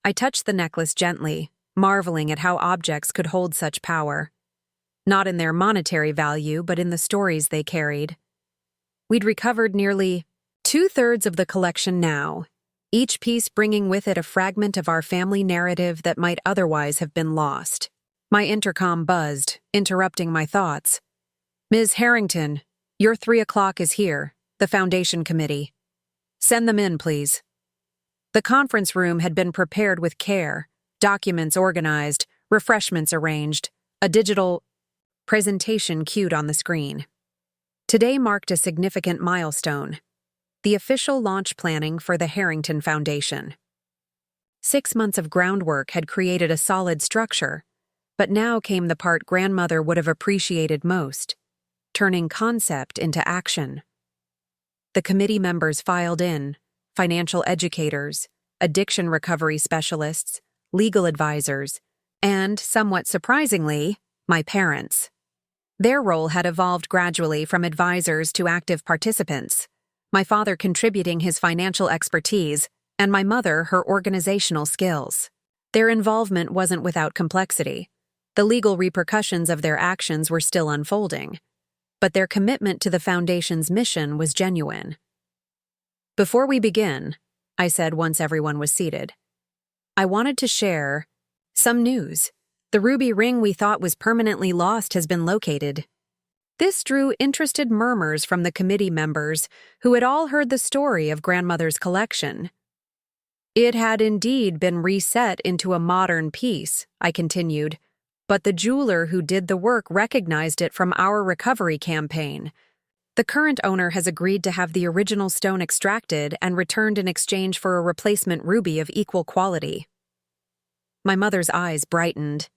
I touched the necklace gently, marveling at how objects could hold such power. Not in their monetary value, but in the stories they carried. We'd recovered nearly 2/3 of the collection now, each piece bringing with it a fragment of our family narrative that might otherwise have been lost. My intercom buzzed, interrupting my thoughts. "Ms. Harrington, your 3 o'clock is here, the Foundation Committee. Send them in, please." The conference room had been prepared with care, documents organized, refreshments arranged, a digital presentation cued on the screen. Today marked a significant milestone, the official launch planning for the Harrington Foundation. 6 months of groundwork had created a solid structure, but now came the part grandmother would have appreciated most, turning concept into action. The committee members filed in, financial educators, addiction recovery specialists, legal advisors, and, somewhat surprisingly, my parents. Their role had evolved gradually from advisors to active participants, my father contributing his financial expertise, and my mother her organizational skills. Their involvement wasn't without complexity. The legal repercussions of their actions were still unfolding, but their commitment to the Foundation's mission was genuine. "Before we begin," I said once everyone was seated, "I wanted to share some news. The ruby ring we thought was permanently lost has been located." This drew interested murmurs from the committee members who had all heard the story of grandmother's collection. "It had indeed been reset into a modern piece," I continued, "but the jeweler who did the work recognized it from our recovery campaign. The current owner has agreed to have the original stone extracted and returned in exchange for a replacement ruby of equal quality." My mother's eyes brightened.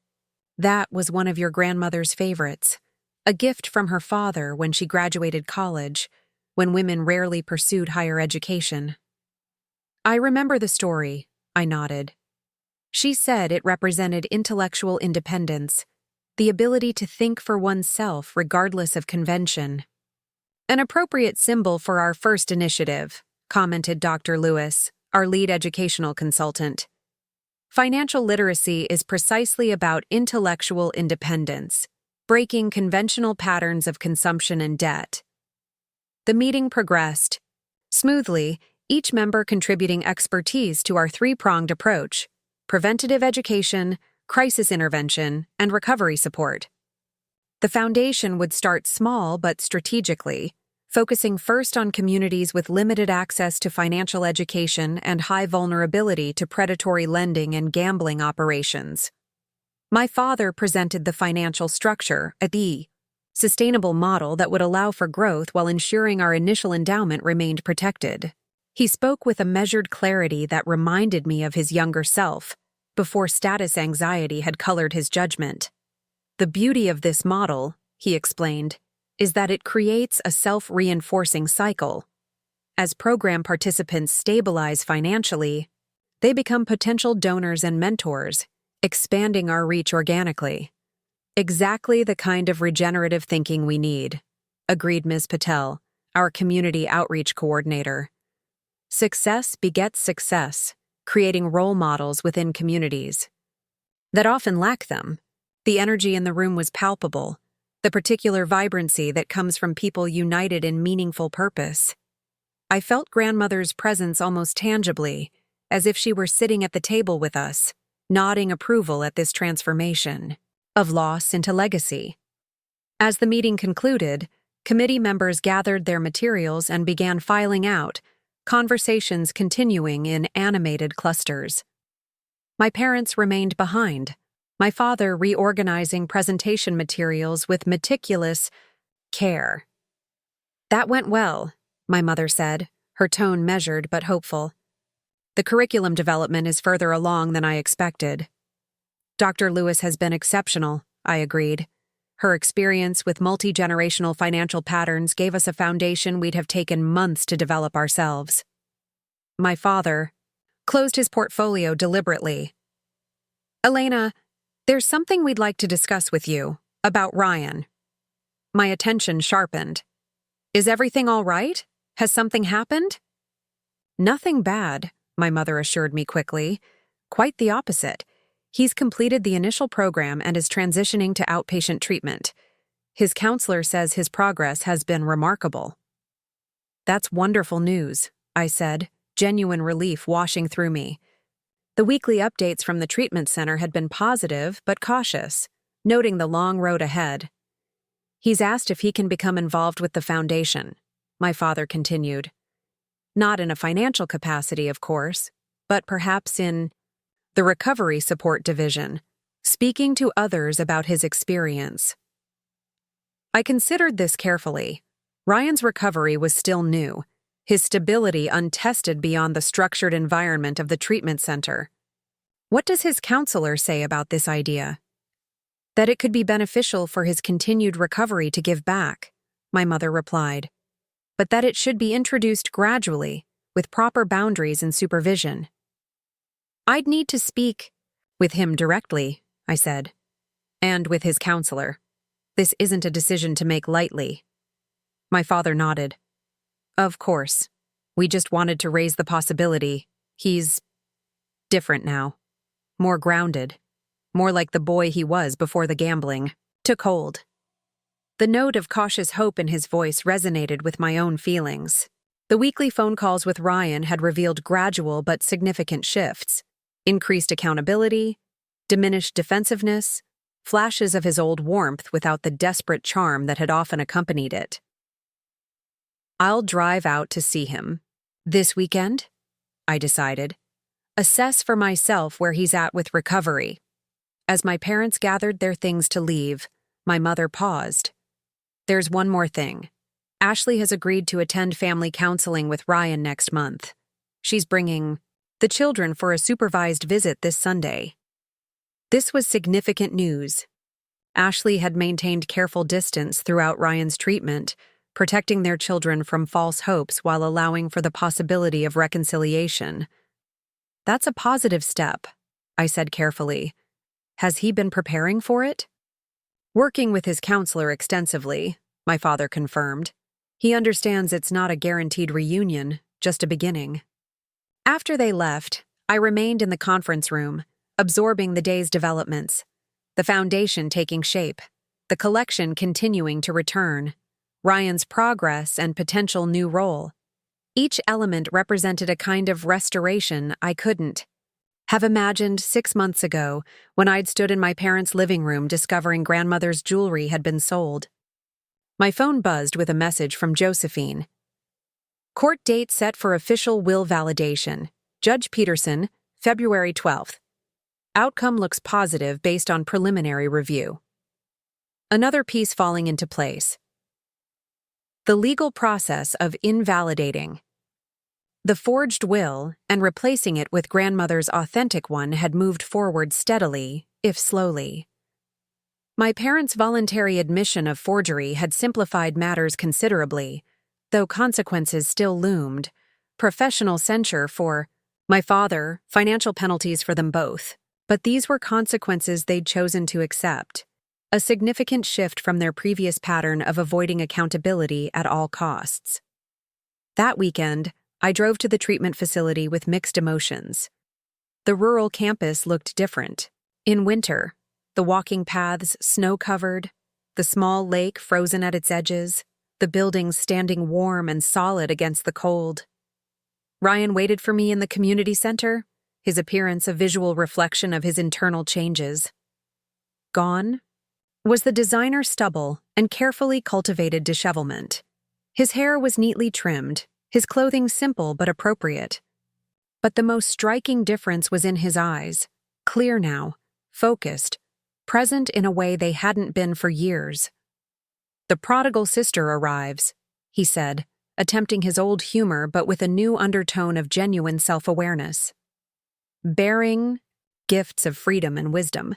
"That was one of your grandmother's favorites, a gift from her father when she graduated college, when women rarely pursued higher education." "I remember the story," I nodded. "She said it represented intellectual independence, the ability to think for oneself regardless of convention." "An appropriate symbol for our first initiative," commented Dr. Lewis, our lead educational consultant. "Financial literacy is precisely about intellectual independence, breaking conventional patterns of consumption and debt. The meeting progressed smoothly, each member contributing expertise to our three-pronged approach: preventative education, crisis intervention, and recovery support. The foundation would start small but strategically, focusing first on communities with limited access to financial education and high vulnerability to predatory lending and gambling operations. My father presented the financial structure, the sustainable model that would allow for growth while ensuring our initial endowment remained protected. He spoke with a measured clarity that reminded me of his younger self, before status anxiety had colored his judgment. The beauty of this model, he explained, is that it creates a self-reinforcing cycle. As program participants stabilize financially, they become potential donors and mentors, expanding our reach organically. Exactly the kind of regenerative thinking we need, agreed Ms. Patel, our community outreach coordinator. Success begets success, creating role models within communities that often lack them. The energy in the room was palpable, the particular vibrancy that comes from people united in meaningful purpose. I felt grandmother's presence almost tangibly, as if she were sitting at the table with us, nodding approval at this transformation of loss into legacy. As the meeting concluded, committee members gathered their materials and began filing out, conversations continuing in animated clusters. My parents remained behind, my father reorganizing presentation materials with meticulous care. "That went well," my mother said, her tone measured but hopeful. "The curriculum development is further along than I expected." "Dr. Lewis has been exceptional," I agreed. Her experience with multi-generational financial patterns gave us a foundation we'd have taken months to develop ourselves. My father closed his portfolio deliberately. "Elena, there's something we'd like to discuss with you, about Ryan." My attention sharpened. "Is everything all right? Has something happened?" "Nothing bad," my mother assured me quickly. "Quite the opposite. He's completed the initial program and is transitioning to outpatient treatment. His counselor says his progress has been remarkable." "That's wonderful news," I said, genuine relief washing through me. The weekly updates from the treatment center had been positive but cautious, noting the long road ahead. "He's asked if he can become involved with the foundation," my father continued. "Not in a financial capacity, of course, but perhaps in the recovery support division, speaking to others about his experience." I considered this carefully. Ryan's recovery was still new, his stability untested beyond the structured environment of the treatment center. "What does his counselor say about this idea?" "That it could be beneficial for his continued recovery to give back," my mother replied, "but that it should be introduced gradually, with proper boundaries and supervision." "I'd need to speak with him directly," I said, "and with his counselor. This isn't a decision to make lightly." My father nodded. "Of course. We just wanted to raise the possibility. He's different now. More grounded. More like the boy he was before the gambling took hold." The note of cautious hope in his voice resonated with my own feelings. The weekly phone calls with Ryan had revealed gradual but significant shifts: increased accountability, diminished defensiveness, flashes of his old warmth without the desperate charm that had often accompanied it. "I'll drive out to see him this weekend," I decided. "Assess for myself where he's at with recovery." As my parents gathered their things to leave, my mother paused. "There's one more thing. Ashley has agreed to attend family counseling with Ryan next month. She's bringing the children for a supervised visit this Sunday." This was significant news. Ashley had maintained careful distance throughout Ryan's treatment, protecting their children from false hopes while allowing for the possibility of reconciliation. "That's a positive step," I said carefully. "Has he been preparing for it?" "Working with his counselor extensively," my father confirmed. "He understands it's not a guaranteed reunion, just a beginning." After they left, I remained in the conference room, absorbing the day's developments. The foundation taking shape, the collection continuing to return, Ryan's progress and potential new role. Each element represented a kind of restoration I couldn't have imagined 6 months ago when I'd stood in my parents' living room discovering grandmother's jewelry had been sold. My phone buzzed with a message from Josephine. Court date set for official will validation. Judge Peterson, February 12th. Outcome looks positive based on preliminary review. Another piece falling into place. The legal process of invalidating the forged will and replacing it with grandmother's authentic one had moved forward steadily, if slowly. My parents' voluntary admission of forgery had simplified matters considerably, though consequences still loomed. Professional censure for my father, financial penalties for them both, but these were consequences they'd chosen to accept, a significant shift from their previous pattern of avoiding accountability at all costs. That weekend, I drove to the treatment facility with mixed emotions. The rural campus looked different. In winter, the walking paths snow-covered, the small lake frozen at its edges, the buildings standing warm and solid against the cold. Ryan waited for me in the community center, his appearance a visual reflection of his internal changes. Gone was the designer stubble and carefully cultivated dishevelment. His hair was neatly trimmed, his clothing simple but appropriate. But the most striking difference was in his eyes, clear now, focused, present in a way they hadn't been for years. "The prodigal sister arrives," he said, attempting his old humor but with a new undertone of genuine self-awareness. "Bearing gifts of freedom and wisdom."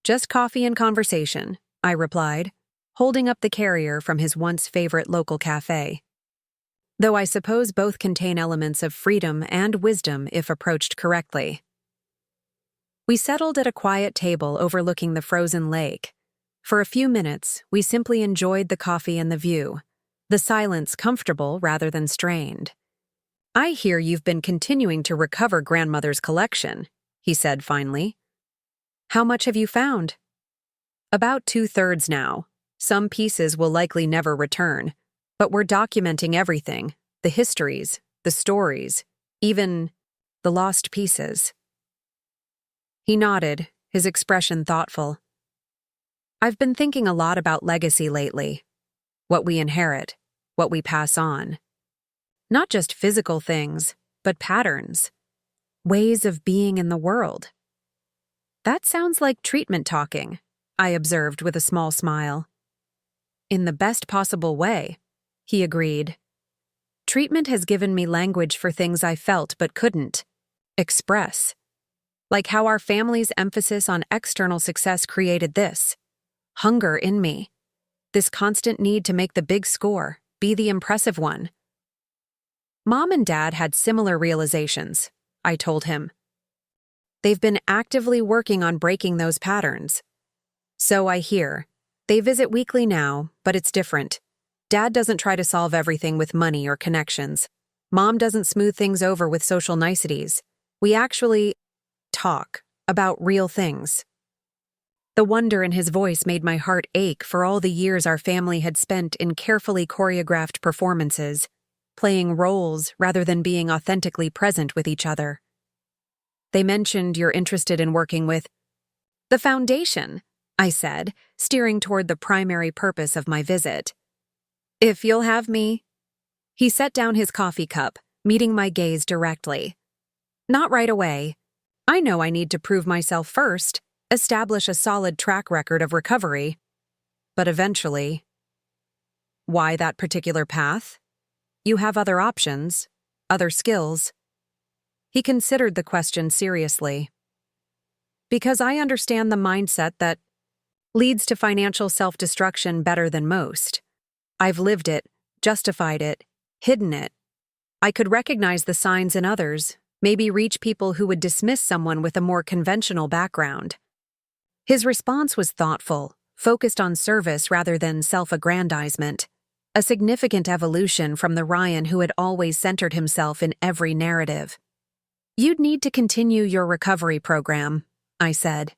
"Just coffee and conversation," I replied, holding up the carrier from his once favorite local cafe. Though I suppose both contain elements of freedom and wisdom if approached correctly. We settled at a quiet table overlooking the frozen lake. For a few minutes, we simply enjoyed the coffee and the view, the silence comfortable rather than strained. "I hear you've been continuing to recover grandmother's collection," he said finally. "How much have you found?" "About 2/3 now. Some pieces will likely never return. But we're documenting everything, the histories, the stories, even the lost pieces." He nodded, his expression thoughtful. "I've been thinking a lot about legacy lately. What we inherit, what we pass on. Not just physical things, but patterns, ways of being in the world." "That sounds like treatment talking," I observed with a small smile. "In the best possible way," he agreed. "Treatment has given me language for things I felt but couldn't express. Like how our family's emphasis on external success created this hunger in me. This constant need to make the big score, be the impressive one." "Mom and Dad had similar realizations," I told him. "They've been actively working on breaking those patterns." "So I hear. They visit weekly now, but it's different. Dad doesn't try to solve everything with money or connections. Mom doesn't smooth things over with social niceties. We actually talk about real things." The wonder in his voice made my heart ache for all the years our family had spent in carefully choreographed performances, playing roles rather than being authentically present with each other. "They mentioned you're interested in working with the foundation," I said, steering toward the primary purpose of my visit. "If you'll have me." He set down his coffee cup, meeting my gaze directly. "Not right away. I know I need to prove myself first, establish a solid track record of recovery. But eventually." "Why that particular path? You have other options, other skills." He considered the question seriously. "Because I understand the mindset that leads to financial self-destruction better than most. I've lived it, justified it, hidden it. I could recognize the signs in others, maybe reach people who would dismiss someone with a more conventional background." His response was thoughtful, focused on service rather than self-aggrandizement, a significant evolution from the Ryan who had always centered himself in every narrative. "You'd need to continue your recovery program," I said.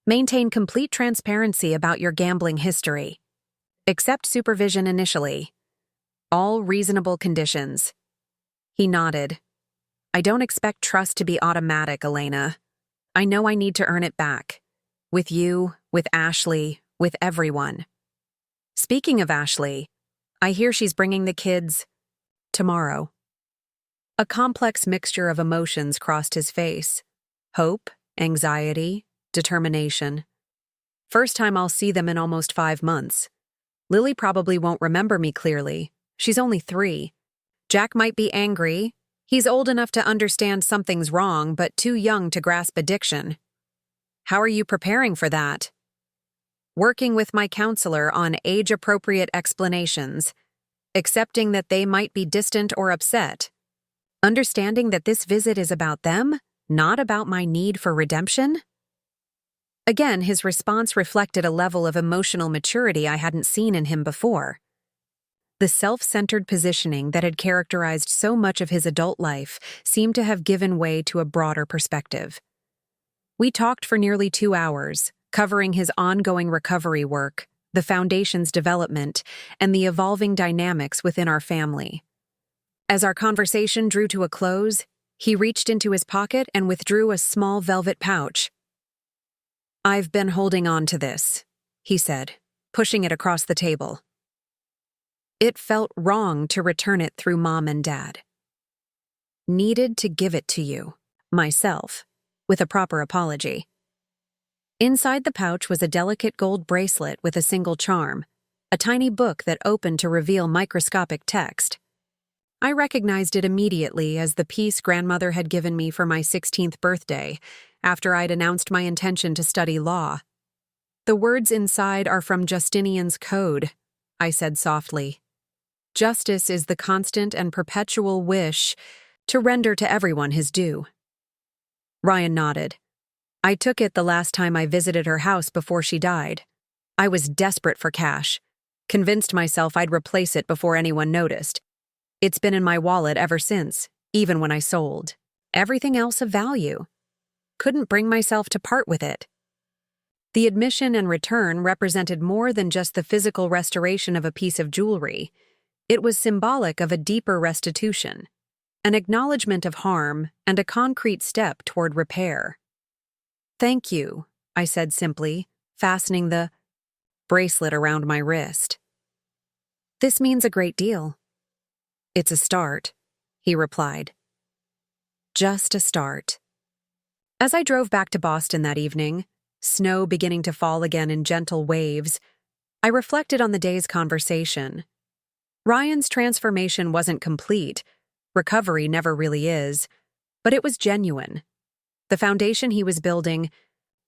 Maintain complete transparency about your gambling history. Accept supervision initially. All reasonable conditions. He nodded. I don't expect trust to be automatic, Elena. I know I need to earn it back. With you, with Ashley, with everyone. Speaking of Ashley, I hear she's bringing the kids tomorrow. A complex mixture of emotions crossed his face. Hope, anxiety, determination. First time I'll see them in almost 5 months. Lily probably won't remember me clearly. She's only 3. Jack might be angry. He's old enough to understand something's wrong, but too young to grasp addiction. How are you preparing for that? Working with my counselor on age-appropriate explanations, accepting that they might be distant or upset, understanding that this visit is about them, not about my need for redemption? Again, his response reflected a level of emotional maturity I hadn't seen in him before. The self-centered positioning that had characterized so much of his adult life seemed to have given way to a broader perspective. We talked for nearly 2 hours, covering his ongoing recovery work, the foundation's development, and the evolving dynamics within our family. As our conversation drew to a close, he reached into his pocket and withdrew a small velvet pouch. I've been holding on to this, he said, pushing it across the table. It felt wrong to return it through Mom and Dad. Needed to give it to you, myself, with a proper apology. Inside the pouch was a delicate gold bracelet with a single charm, a tiny book that opened to reveal microscopic text. I recognized it immediately as the piece grandmother had given me for my 16th birthday, after I'd announced my intention to study law. The words inside are from Justinian's Code, I said softly. Justice is the constant and perpetual wish to render to everyone his due. Ryan nodded. I took it the last time I visited her house before she died. I was desperate for cash, convinced myself I'd replace it before anyone noticed. It's been in my wallet ever since, even when I sold. Everything else of value. Couldn't bring myself to part with it. The admission and return represented more than just the physical restoration of a piece of jewelry. It was symbolic of a deeper restitution, an acknowledgement of harm, and a concrete step toward repair. Thank you, I said simply, fastening the bracelet around my wrist. This means a great deal. It's a start, he replied. Just a start. As I drove back to Boston that evening, snow beginning to fall again in gentle waves, I reflected on the day's conversation. Ryan's transformation wasn't complete. Recovery never really is, but it was genuine. The foundation he was building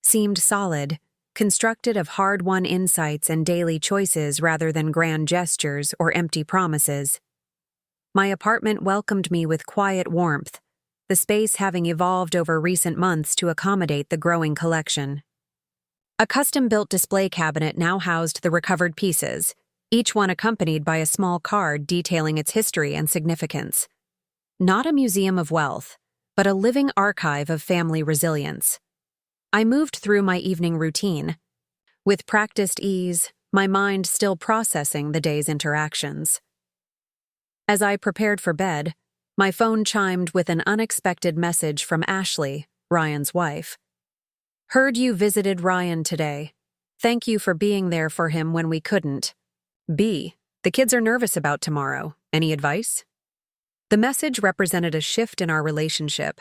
seemed solid, constructed of hard-won insights and daily choices rather than grand gestures or empty promises. My apartment welcomed me with quiet warmth, the space having evolved over recent months to accommodate the growing collection. A custom-built display cabinet now housed the recovered pieces, each one accompanied by a small card detailing its history and significance. Not a museum of wealth, but a living archive of family resilience. I moved through my evening routine, with practiced ease, my mind still processing the day's interactions. As I prepared for bed, my phone chimed with an unexpected message from Ashley, Ryan's wife. Heard you visited Ryan today. Thank you for being there for him when we couldn't. B. The kids are nervous about tomorrow. Any advice? The message represented a shift in our relationship.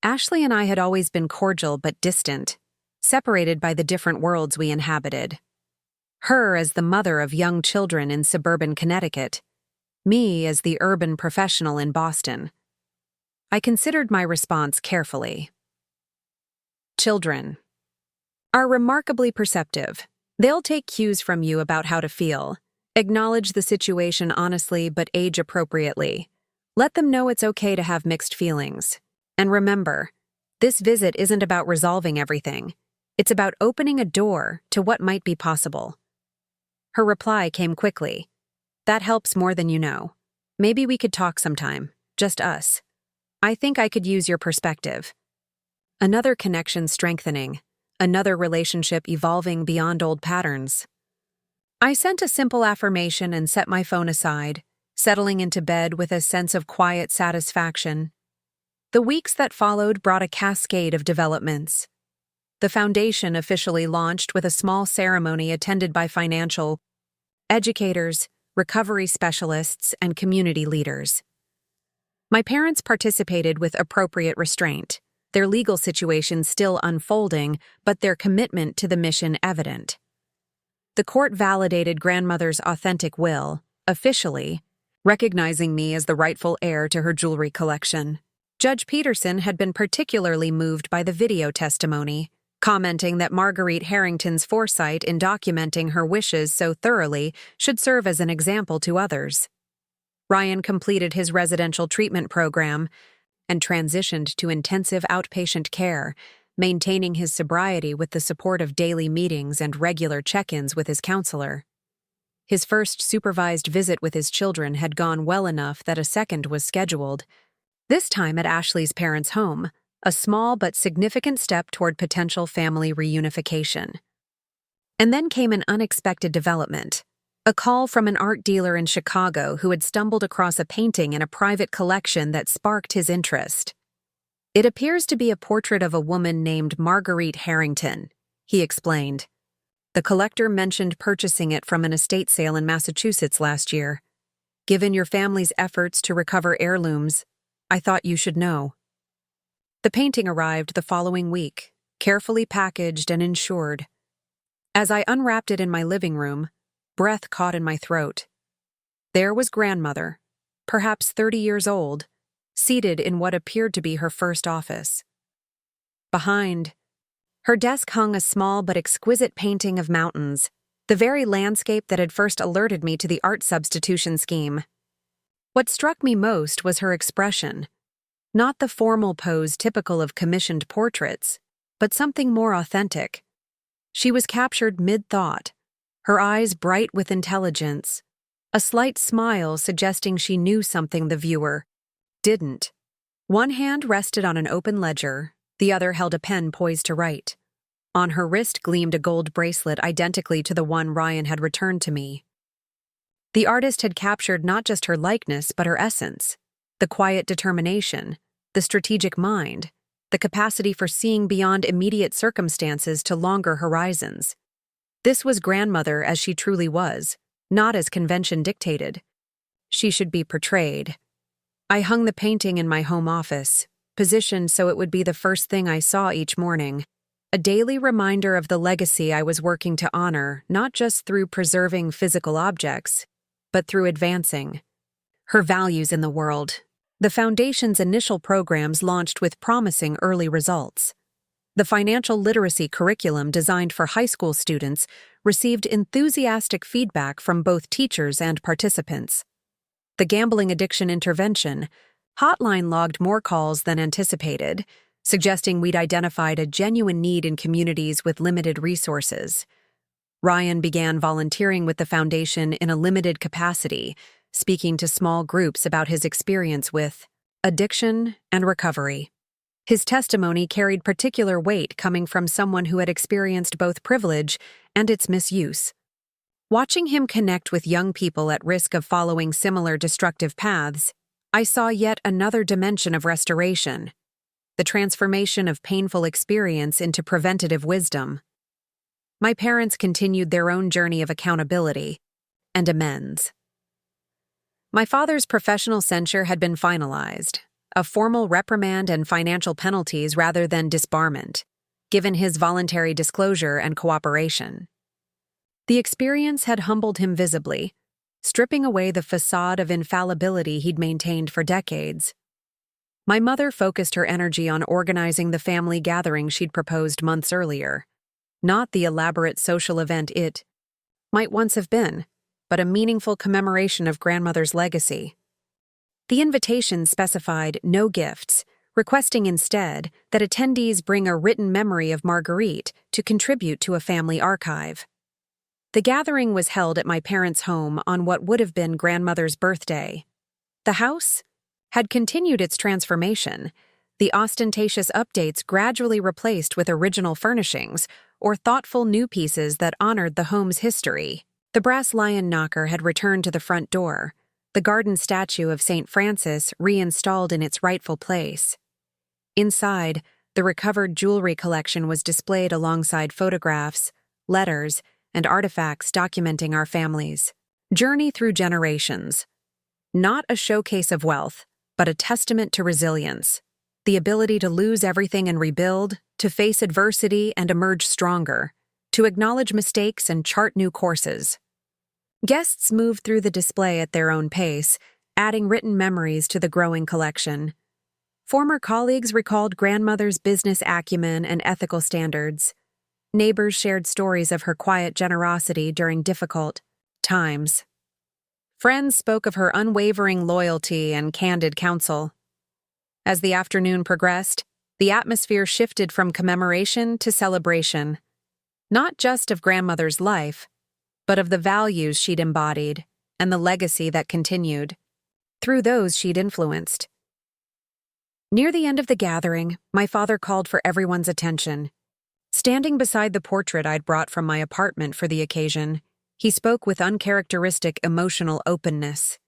Ashley and I had always been cordial but distant, separated by the different worlds we inhabited. Her as the mother of young children in suburban Connecticut, me as the urban professional in Boston. I considered my response carefully. Children are remarkably perceptive. They'll take cues from you about how to feel. Acknowledge the situation honestly but age appropriately. Let them know it's okay to have mixed feelings. And remember, this visit isn't about resolving everything. It's about opening a door to what might be possible. Her reply came quickly. That helps more than you know. Maybe we could talk sometime, just us. I think I could use your perspective. Another connection strengthening, another relationship evolving beyond old patterns. I sent a simple affirmation and set my phone aside, settling into bed with a sense of quiet satisfaction. The weeks that followed brought a cascade of developments. The foundation officially launched with a small ceremony attended by financial educators, recovery specialists, and community leaders. My parents participated with appropriate restraint, their legal situation still unfolding, but their commitment to the mission evident. The court validated grandmother's authentic will, officially, recognizing me as the rightful heir to her jewelry collection. Judge Peterson had been particularly moved by the video testimony, commenting that Marguerite Harrington's foresight in documenting her wishes so thoroughly should serve as an example to others. Ryan completed his residential treatment program and transitioned to intensive outpatient care, maintaining his sobriety with the support of daily meetings and regular check-ins with his counselor. His first supervised visit with his children had gone well enough that a second was scheduled, this time at Ashley's parents' home, a small but significant step toward potential family reunification. And then came an unexpected development. A call from an art dealer in Chicago who had stumbled across a painting in a private collection that sparked his interest. It appears to be a portrait of a woman named Marguerite Harrington, he explained. The collector mentioned purchasing it from an estate sale in Massachusetts last year. Given your family's efforts to recover heirlooms, I thought you should know. The painting arrived the following week, carefully packaged and insured. As I unwrapped it in my living room, breath caught in my throat. There was grandmother, perhaps 30 years old, seated in what appeared to be her first office. Behind her desk hung a small but exquisite painting of mountains, the very landscape that had first alerted me to the art substitution scheme. What struck me most was her expression, not the formal pose typical of commissioned portraits, but something more authentic. She was captured mid-thought, her eyes bright with intelligence, a slight smile suggesting she knew something the viewer didn't. One hand rested on an open ledger, the other held a pen poised to write. On her wrist gleamed a gold bracelet identically to the one Ryan had returned to me. The artist had captured not just her likeness but her essence, the quiet determination, the strategic mind, the capacity for seeing beyond immediate circumstances to longer horizons. This was grandmother as she truly was, not as convention dictated. She should be portrayed. I hung the painting in my home office, positioned so it would be the first thing I saw each morning, a daily reminder of the legacy I was working to honor, not just through preserving physical objects, but through advancing her values in the world. The Foundation's initial programs launched with promising early results. The financial literacy curriculum designed for high school students received enthusiastic feedback from both teachers and participants. The gambling addiction intervention hotline logged more calls than anticipated, suggesting we'd identified a genuine need in communities with limited resources. Ryan began volunteering with the Foundation in a limited capacity, speaking to small groups about his experience with addiction and recovery. His testimony carried particular weight coming from someone who had experienced both privilege and its misuse. Watching him connect with young people at risk of following similar destructive paths, I saw yet another dimension of restoration, the transformation of painful experience into preventative wisdom. My parents continued their own journey of accountability and amends. My father's professional censure had been finalized, a formal reprimand and financial penalties rather than disbarment, given his voluntary disclosure and cooperation. The experience had humbled him visibly, stripping away the facade of infallibility he'd maintained for decades. My mother focused her energy on organizing the family gathering she'd proposed months earlier, not the elaborate social event it might once have been, but a meaningful commemoration of grandmother's legacy. The invitation specified no gifts, requesting instead that attendees bring a written memory of Marguerite to contribute to a family archive. The gathering was held at my parents' home on what would have been grandmother's birthday. The house had continued its transformation, the ostentatious updates gradually replaced with original furnishings or thoughtful new pieces that honored the home's history. The brass lion knocker had returned to the front door, the garden statue of St. Francis reinstalled in its rightful place. Inside, the recovered jewelry collection was displayed alongside photographs, letters, and artifacts documenting our family's journey through generations. Not a showcase of wealth, but a testament to resilience, the ability to lose everything and rebuild, to face adversity and emerge stronger, to acknowledge mistakes and chart new courses. Guests moved through the display at their own pace, adding written memories to the growing collection. Former colleagues recalled grandmother's business acumen and ethical standards. Neighbors shared stories of her quiet generosity during difficult times. Friends spoke of her unwavering loyalty and candid counsel. As the afternoon progressed, the atmosphere shifted from commemoration to celebration, not just of grandmother's life, but of the values she'd embodied and the legacy that continued through those she'd influenced. Near the end of the gathering, my father called for everyone's attention. Standing beside the portrait I'd brought from my apartment for the occasion, he spoke with uncharacteristic emotional openness.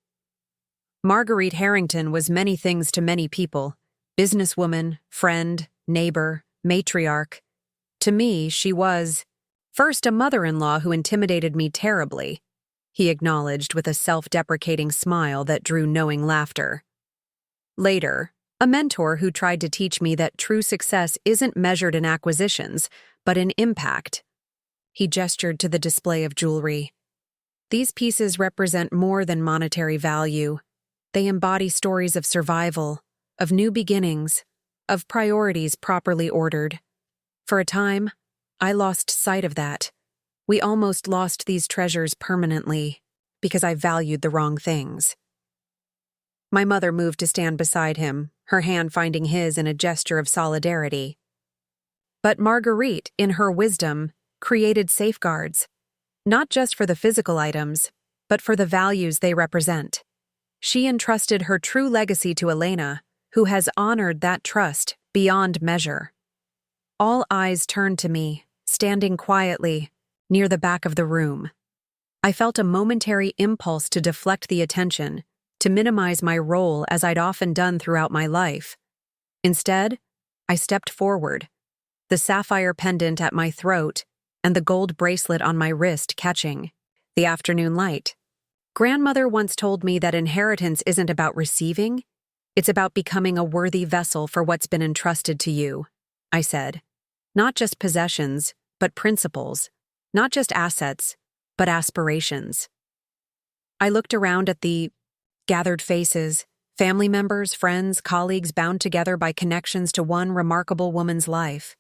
Marguerite Harrington was many things to many people: businesswoman, friend, neighbor, matriarch. To me, she was, first, a mother-in-law who intimidated me terribly, he acknowledged with a self-deprecating smile that drew knowing laughter. Later, a mentor who tried to teach me that true success isn't measured in acquisitions, but in impact. He gestured to the display of jewelry. These pieces represent more than monetary value. They embody stories of survival, of new beginnings, of priorities properly ordered. For a time, I lost sight of that. We almost lost these treasures permanently because I valued the wrong things. My mother moved to stand beside him, her hand finding his in a gesture of solidarity. But Marguerite, in her wisdom, created safeguards, not just for the physical items, but for the values they represent. She entrusted her true legacy to Elena, who has honored that trust beyond measure. All eyes turned to me, standing quietly, near the back of the room. I felt a momentary impulse to deflect the attention, to minimize my role as I'd often done throughout my life. Instead, I stepped forward, the sapphire pendant at my throat and the gold bracelet on my wrist catching the afternoon light. Grandmother once told me that inheritance isn't about receiving, it's about becoming a worthy vessel for what's been entrusted to you, I said. Not just possessions, but principles. Not just assets, but aspirations. I looked around at the gathered faces, family members, friends, colleagues bound together by connections to one remarkable woman's life.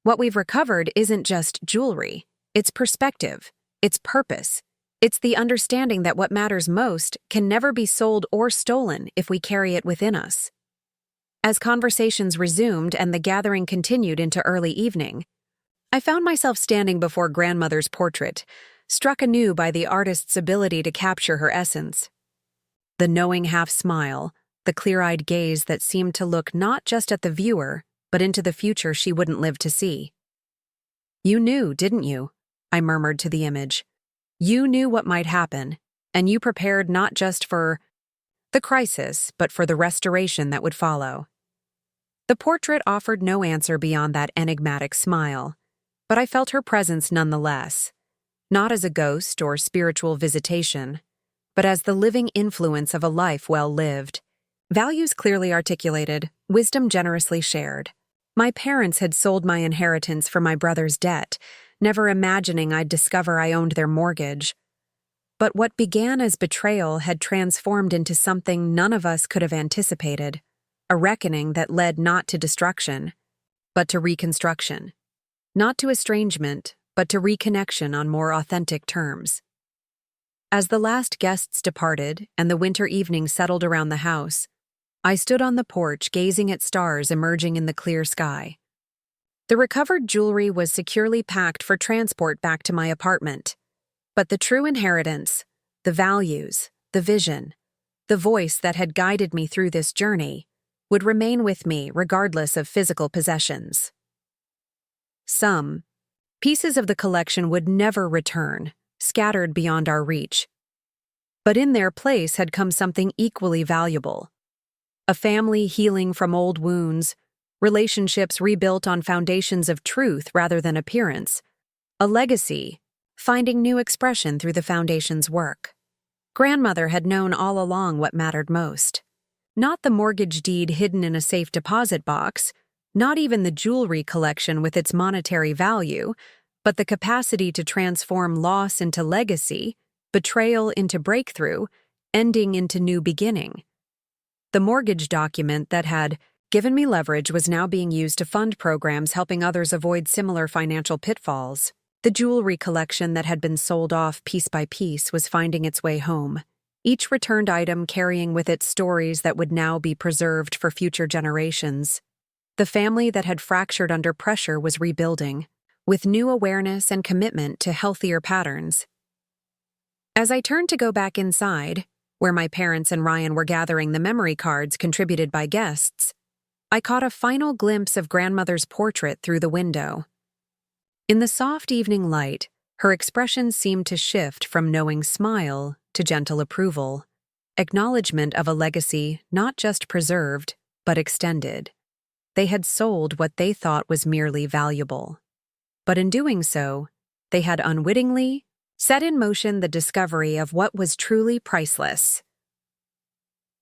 What we've recovered isn't just jewelry, it's perspective, it's purpose. It's the understanding that what matters most can never be sold or stolen if we carry it within us. As conversations resumed and the gathering continued into early evening, I found myself standing before grandmother's portrait, struck anew by the artist's ability to capture her essence. The knowing half-smile, the clear-eyed gaze that seemed to look not just at the viewer, but into the future she wouldn't live to see. "You knew, didn't you?" I murmured to the image. "You knew what might happen, and you prepared not just for the crisis, but for the restoration that would follow." The portrait offered no answer beyond that enigmatic smile, but I felt her presence nonetheless, not as a ghost or spiritual visitation, but as the living influence of a life well lived. Values clearly articulated, wisdom generously shared. My parents had sold my inheritance for my brother's debt, never imagining I'd discover I owned their mortgage. But what began as betrayal had transformed into something none of us could have anticipated, a reckoning that led not to destruction, but to reconstruction. Not to estrangement, but to reconnection on more authentic terms. As the last guests departed and the winter evening settled around the house, I stood on the porch gazing at stars emerging in the clear sky. The recovered jewelry was securely packed for transport back to my apartment. But the true inheritance, the values, the vision, the voice that had guided me through this journey, would remain with me regardless of physical possessions. Some pieces of the collection would never return, scattered beyond our reach. But in their place had come something equally valuable. A family healing from old wounds, relationships rebuilt on foundations of truth rather than appearance, a legacy, finding new expression through the foundation's work. Grandmother had known all along what mattered most. Not the mortgage deed hidden in a safe deposit box, not even the jewelry collection with its monetary value, but the capacity to transform loss into legacy, betrayal into breakthrough, ending into new beginning. The mortgage document that had given me leverage was now being used to fund programs helping others avoid similar financial pitfalls. The jewelry collection that had been sold off piece by piece was finding its way home, each returned item carrying with it stories that would now be preserved for future generations. The family that had fractured under pressure was rebuilding, with new awareness and commitment to healthier patterns. As I turned to go back inside, where my parents and Ryan were gathering the memory cards contributed by guests, I caught a final glimpse of grandmother's portrait through the window. In the soft evening light, her expression seemed to shift from knowing smile to gentle approval, acknowledgement of a legacy not just preserved, but extended. They had sold what they thought was merely valuable. But in doing so, they had unwittingly set in motion the discovery of what was truly priceless.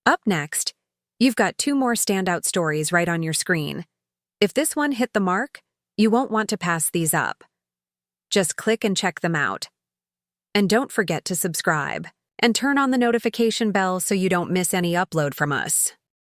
Up next, you've got 2 more standout stories right on your screen. If this one hit the mark, you won't want to pass these up. Just click and check them out. And don't forget to subscribe and turn on the notification bell so you don't miss any upload from us.